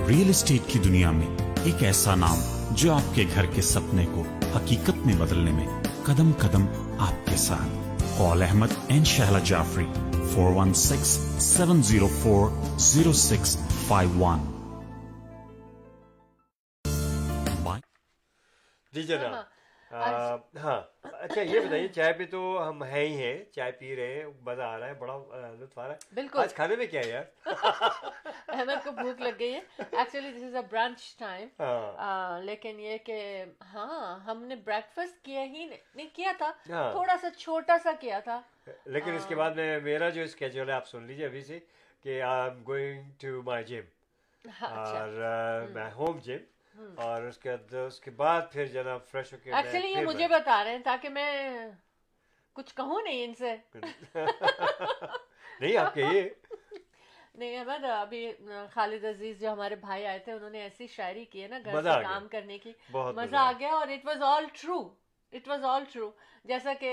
Real estate की दुनिया में एक ऐसा नाम जो आपके घर के सपने को हकीकत में बदलने में कदम कदम आपके साथ। Call Ahmed and Shahla Jafri 416-704-0651. जी जनाब। हाँ अच्छा ये बताइए, चाय पे तो हम हैं ही हैं, चाय पी रहे हैं, मजा आ रहा है, बड़ा लुत्फ आ रहा है। बिल्कुल। आज खाने में क्या है यार? अहमद को भूख लग गई है। Actually this is a brunch time. हाँ। लेकिन ये कि हाँ, हमने ब्रेकफास्ट किया ही नहीं किया था, हाँ। थोड़ा सा छोटा सा किया था। लेकिन इसके बाद में मेरा जो स्केड्यूल है आप सुन लीजिए अभी से, कि I am going to my gym. हाँ, अच्छा। और मैं होम जिम, और उसके बाद फिर जनाब फ्रेश होके मैं एक्चुअली ये फिर मुझे बता रहे हैं ताकि मैं कुछ कहूँ नहीं इनसे। नहीं आप कहिए। नहीं अहमद, अभी खालिद अजीज जो हमारे भाई आए थे उन्होंने ऐसी शायरी की है ना घर मजा से आ काम गया, करने की, बहुत मजा आ गया। और it was all true, it was all true. जैसा कि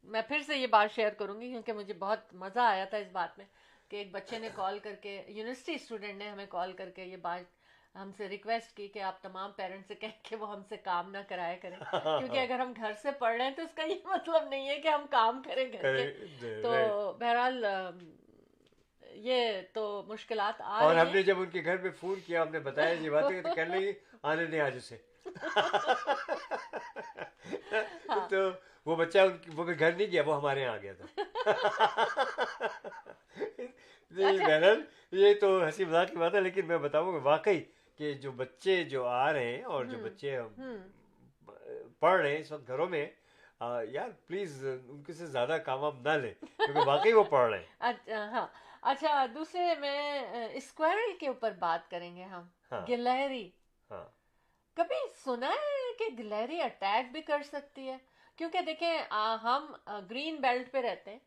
मैं फिर से ये बात शेयर करूंगी क्योंकि मुझे बहुत मजा आया था इस बात में कि एक बच्चे ने कॉल करके, यूनिवर्सिटी स्टूडेंट ने हमें कॉल करके ये बात हमसे रिक्वेस्ट की कि आप तमाम पेरेंट्स से कहें कि वो हमसे काम ना कराया करें क्योंकि अगर हम घर से पढ़ रहे हैं तो इसका ये मतलब नहीं है कि हम काम करें घर के। तो बहरहाल ये तो मुश्किलात आ और रही हमने जब उनके घर पे फोन किया, हमने बताया ये बातें, तो कहने लगी आने नहीं आज उसे। हाँ। तो वो बच्चा वो भी घर नहीं गया, वो हमारे यहाँ आ गया था। नहीं बहरहाल ये तो हंसी मजाक की बात है, लेकिन मैं बताऊंगा वाकई कि जो बच्चे जो आ रहे हैं और जो बच्चे पढ़ रहे हैं इस वक्त घरों में, यार प्लीज उनके से ज्यादा काम आप ना लें क्योंकि वाकई वो पढ़ रहे हैं। अच्छा हाँ, अच्छा दूसरे में स्क्वायरल के ऊपर बात करेंगे हम। हाँ। गिलहरी, हाँ कभी सुना है कि गिलहरी अटैक भी कर सकती है? क्योंकि देखें हम ग्रीन बेल्ट पे रहते हैं,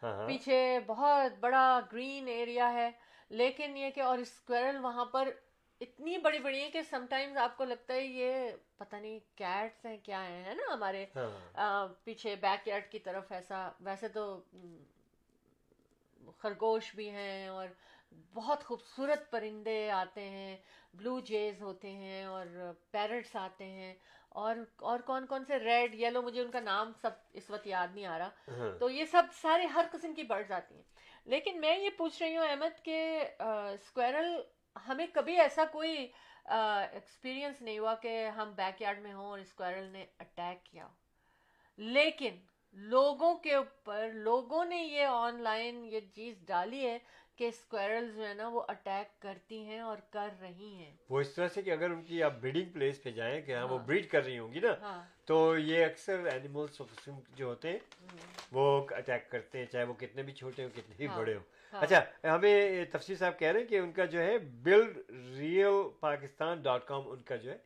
हाँ पीछे बहुत बड़ा ग्रीन एरिया है, लेकिन ये कि और स्क्वायरल वहां पर इतनी बड़ी बड़ी है कि समटाइम्स आपको लगता है ये पता नहीं कैट्स हैं क्या है ना हमारे हाँ पीछे बैकयार्ड की तरफ। ऐसा वैसे तो खरगोश भी हैं और बहुत खूबसूरत परिंदे आते हैं, ब्लू जेज होते हैं और पैरट्स आते हैं और कौन कौन से रेड येलो, मुझे उनका नाम सब इस वक्त याद नहीं आ रहा। हाँ। तो ये सब सारे हर किस्म की बर्ड्स आती हैं। लेकिन मैं ये पूछ रही हूँ अहमद के स्क्वायरल, हमें कभी ऐसा कोई एक्सपीरियंस नहीं हुआ कि हम बैकयार्ड में हों और स्क्वायरल ने अटैक किया हो, लेकिन लोगों के ऊपर लोगों ने ये ऑनलाइन ये चीज डाली है कि स्क्वायरल्स जो है ना वो अटैक करती हैं और कर रही हैं। वो इस तरह से कि अगर उनकी आप ब्रीडिंग प्लेस पे जाएं कि हाँ वो हाँ। ब्रीड कर रही होंगी ना, हाँ। तो ये अक्सर एनिमल्स जो होते हैं वो अटैक करते हैं, चाहे वो कितने भी छोटे हो कितने भी हाँ। बड़े हो। हाँ। अच्छा, हमें तफसीर साहब कह रहे हैं कि उनका जो है buildrealpakistan.com उनका जो है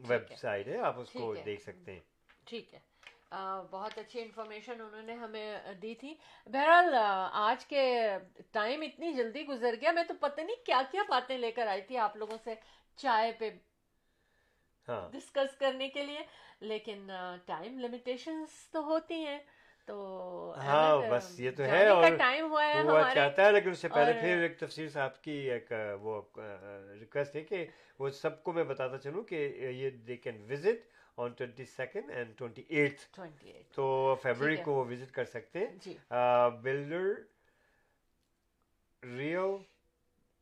वेबसाइट है, आप उसको ठीक है। देख सकते हैं। ठीक है, बहुत अच्छी इंफॉर्मेशन उन्होंने हमें दी थी। बहरहाल आज के टाइम इतनी जल्दी गुजर गया, मैं तो पता नहीं क्या क्या बातें लेकर आई थी आप लोगों से चाय पे हाँ डिस्कस करने के लिए, लेकिन टाइम लिमिटेशंस तो होती हैं। तो हाँ अहमद, बस ये तो जाने है। का और टाइम हुआ है हुआ हमारे। चाहता है, लेकिन उससे पहले और फिर एक तफसीर साहब की एक वो रिक्वेस्ट है कि वो सबको मैं बताता चलूँ कि ये they can visit on 22nd and 28th, 28 तो फरवरी ठीक है। को वो विजिट कर सकते हैं। जी।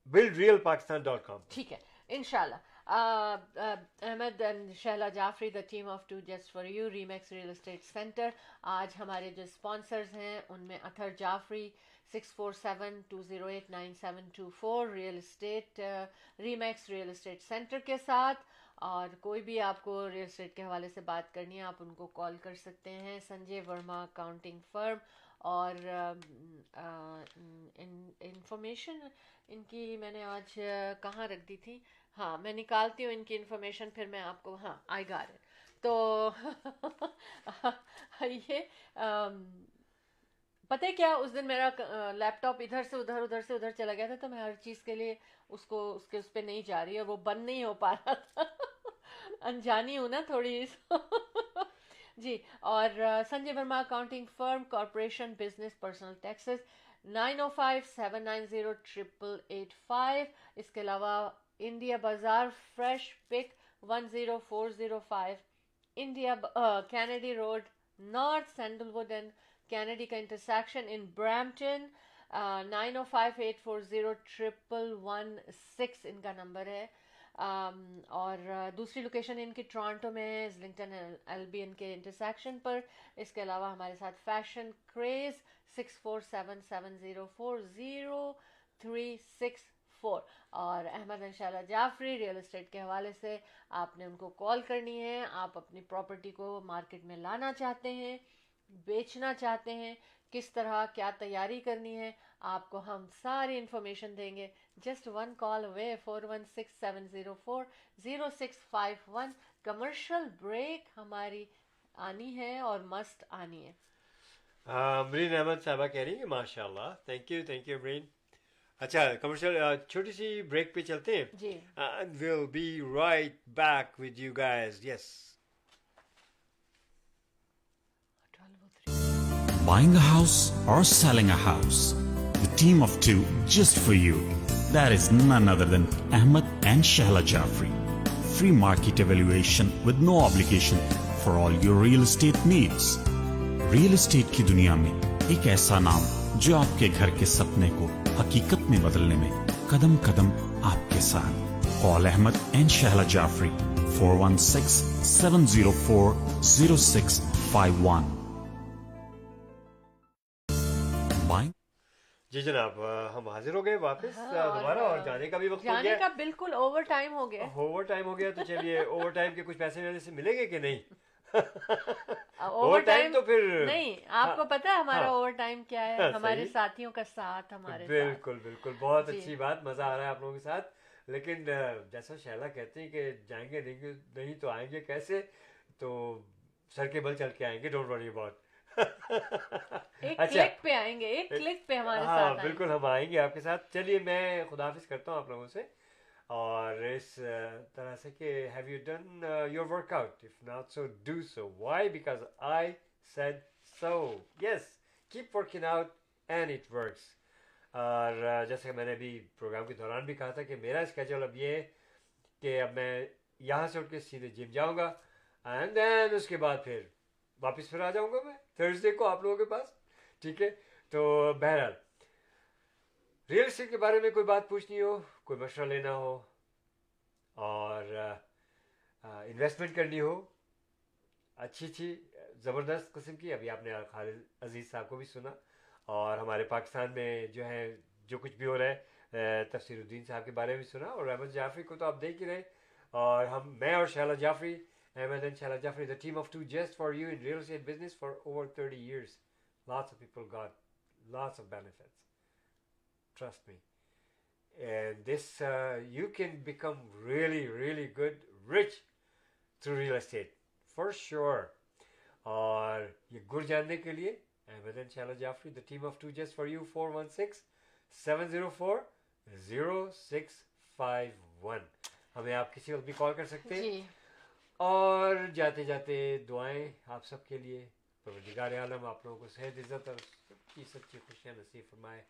buildrealpakistan.com। ठीक है, इंशाल्लाह। Ahmad and Shahla Jafri, the team of two just for you, Remax real estate centre. आज हमारे जो स्पॉन्सर्स हैं उनमें Athar Jafri 6472089724 real estate Remax real estate centre के साथ। और कोई भी आपको रियल एस्टेट के हवाले से बात करनी है आप उनको कॉल कर सकते हैं। Sanjay Verma accounting firm. और इंफॉर्मेशन इनकी मैंने आज कहाँ रख दी थी, हाँ मैं निकालती हूँ इनकी इंफॉर्मेशन फिर मैं आपको, हाँ आई गॉट इट। तो ये पता है क्या, उस दिन मेरा लैपटॉप इधर से उधर चला गया था, तो मैं हर चीज़ के लिए उसको उसके उस पर नहीं जा रही और वो बंद नहीं हो पा रहा था। अनजानी हूँ ना थोड़ी। जी। और Sanjay Verma accounting firm, corporation, business, personal taxes, 9057908885। इसके अलावा India Bazaar fresh pick 10405 India Kennedy road north, Sandalwood and Kennedy का इंटरसेक्शन इन ब्रैम्पटन। 9058401116 इनका नंबर है। और दूसरी लोकेशन इनकी टोरंटो में है, इस्लिंगटन एल्बियन के इंटरसेक्शन पर। इसके अलावा हमारे साथ फैशन क्रेज 6477040364। और अहमद इंशाल्लाह जाफरी रियल एस्टेट के हवाले से आपने उनको कॉल करनी है। आप अपनी प्रॉपर्टी को मार्केट में लाना चाहते हैं बेचना चाहते हैं, किस तरह क्या तैयारी करनी है, आपको हम सारी इंफॉर्मेशन देंगे. Just one call away 4167040651. Commercial break हमारी आनी है और मस्ट आनी है. अमरीन अहमद साहबा कह रही है माशाल्लाह. Thank you Amreen. अच्छा, कमर्शियल छोटी सी ब्रेक पे चलते हैं जी. and we'll be right back with you guys. Yes. 12:03. Buying a house or selling a house? The team of two just for you. That is none other than Ahmed and Shahla Jafri. Free market evaluation with no obligation for all your real estate needs. Real estate की दुनिया में एक ऐसा नाम जो आपके घर के सपने को हकीकत में बदलने में कदम कदम आपके साथ. Call Ahmed and Shahla Jafri 416-704-0651. Buying जी जनाब, हम हाजिर हो गए वापस दोबारा और जाने का भी वक्त हो जाने गया. का बिल्कुल ओवर टाइम हो गया. ओवर टाइम हो गया तो चलिए ओवर टाइम के कुछ पैसे मेरे से मिलेंगे कि नहीं? ओवर टाइम तो फिर नहीं. आपको पता है हमारा हाँ. ओवर टाइम क्या है? हाँ, हमारे सही. साथियों का साथ हमारे साथ. बिल्कुल बहुत जी. अच्छी बात. मजा आ रहा है आप लोगों के साथ. लेकिन जैसा शैला कहते हैं कि जाएंगे नहीं तो आएंगे कैसे? तो सर के बल चल के आएंगे. Don't worry about. एक क्लिक पे आएंगे, एक क्लिक पे हमारे हाँ साथ बिल्कुल हम आएंगे आपके साथ. चलिए मैं खुदाफिज करता हूँ आप लोगों से और इस तरह से कि have you done your workout? If not so do so. Why? Because I said so. Yes, keep working out and it works. और जैसे मैंने अभी प्रोग्राम के दौरान भी कहा था कि मेरा स्केड्यूल अब ये है कि अब मैं यहाँ से उठ के सीधे जिम जाऊँगा एंड देन उसके बाद फिर वापस फिर आ जाऊँगा मैं थर्सडे को आप लोगों के पास. ठीक है, तो बहरहाल रियल एस्टेट के बारे में कोई बात पूछनी हो, कोई मशवरा लेना हो और इन्वेस्टमेंट करनी हो अच्छी ज़बरदस्त किस्म की. अभी आपने खालिद अजीज़ साहब को भी सुना और हमारे पाकिस्तान में जो है जो कुछ भी हो रहा है तफसीरुद्दीन साहब के बारे में भी सुना और अहमद जाफरी को तो आप देख ही रहे. और मैं और Shahla Jafri, Ahmed and Shahla Jafri, the team of two just for you in real estate business for over 30 years. Lots of people got lots of benefits. Trust me. And this, you can become really good, rich through real estate. For sure. और ये गुर जानने के लिए Ahmed and Shahla Jafri, the team of two just for you, 416-704-0651. हमें आप किसी वक्त भी कॉल कर सकते हैं. और जाते जाते दुआएं आप सब के लिए. परवरदिगार आलम आप लोगों को सेहत, इज़्ज़त और सबकी सच्ची खुशियाँ नसीब फरमाए.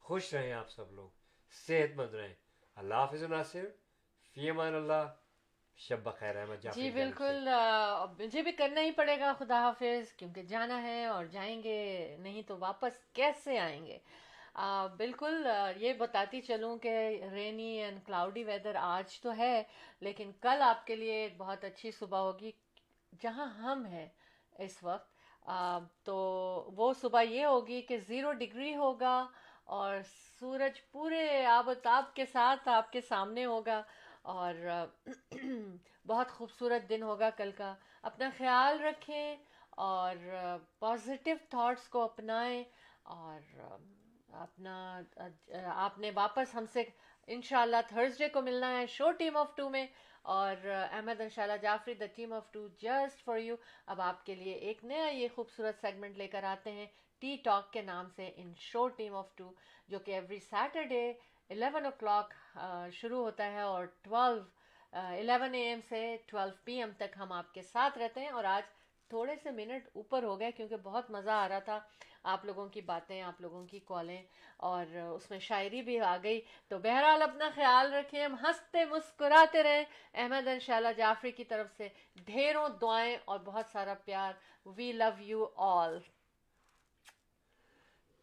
खुश रहें आप सब लोग, सेहतमंद रहें. अल्लाह हाफ़िज़ नासिर, फ़ी अमान अल्लाह. शब बखैर. अहमद जाफरी जी बिल्कुल. मुझे भी करना ही पड़ेगा खुदा हाफिज़, क्योंकि जाना है और जाएंगे नहीं तो वापस कैसे आएंगे. बिल्कुल. ये बताती चलूँ कि रेनी एंड क्लाउडी वेदर आज तो है, लेकिन कल आपके लिए एक बहुत अच्छी सुबह होगी जहाँ हम हैं इस वक्त. तो वो सुबह ये होगी कि 0 डिग्री होगा और सूरज पूरे आबताब के साथ आपके सामने होगा और बहुत खूबसूरत दिन होगा कल का. अपना ख्याल रखें और पॉजिटिव थॉट्स को अपनाएं और अपना आपने वापस हमसे इंशाल्लाह थर्सडे को मिलना है शो टीम ऑफ टू में. और Ahmad and Shala Jafri, the team of two just for you, अब आपके लिए एक नया ये खूबसूरत सेगमेंट लेकर आते हैं टी टॉक के नाम से इन शो टीम ऑफ टू, जो कि एवरी सैटरडे 11 o'clock शुरू होता है और 11 AM से 12 PM तक हम आपके साथ रहते हैं. और आज थोड़े से मिनट ऊपर हो गए क्योंकि बहुत मज़ा आ रहा था. आप लोगों की बातें, आप लोगों की कॉलें और उसमें शायरी भी आ गई. तो बहरहाल अपना ख्याल रखें, हम हंसते मुस्कुराते रहें. अहमद एंड शाला जाफरी की तरफ से ढेरों दुआएं और बहुत सारा प्यार. We love you all.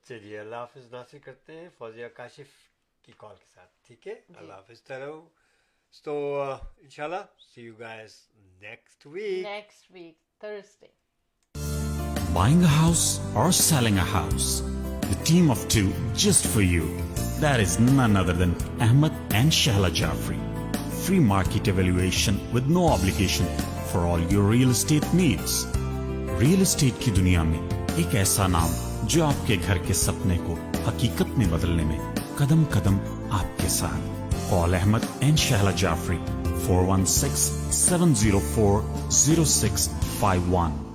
चलिए अल्लाह हाफिज़ नासिर करते हैं फौजिया काशिफ की कॉल के साथ. ठीक है, अल्लाह हाफिज़. तो इंशाल्लाह see you guys next week Thursday. Buying a house or selling a house? The team of two just for you. That is none other than Ahmed and Shahla Jafri. Free market evaluation with no obligation for all your real estate needs. Real estate की दुनिया में एक ऐसा नाम जो आपके घर के सपने को हकीकत में बदलने में कदम कदम आपके साथ। Call Ahmad and Shahla Jafri 416-704-0651।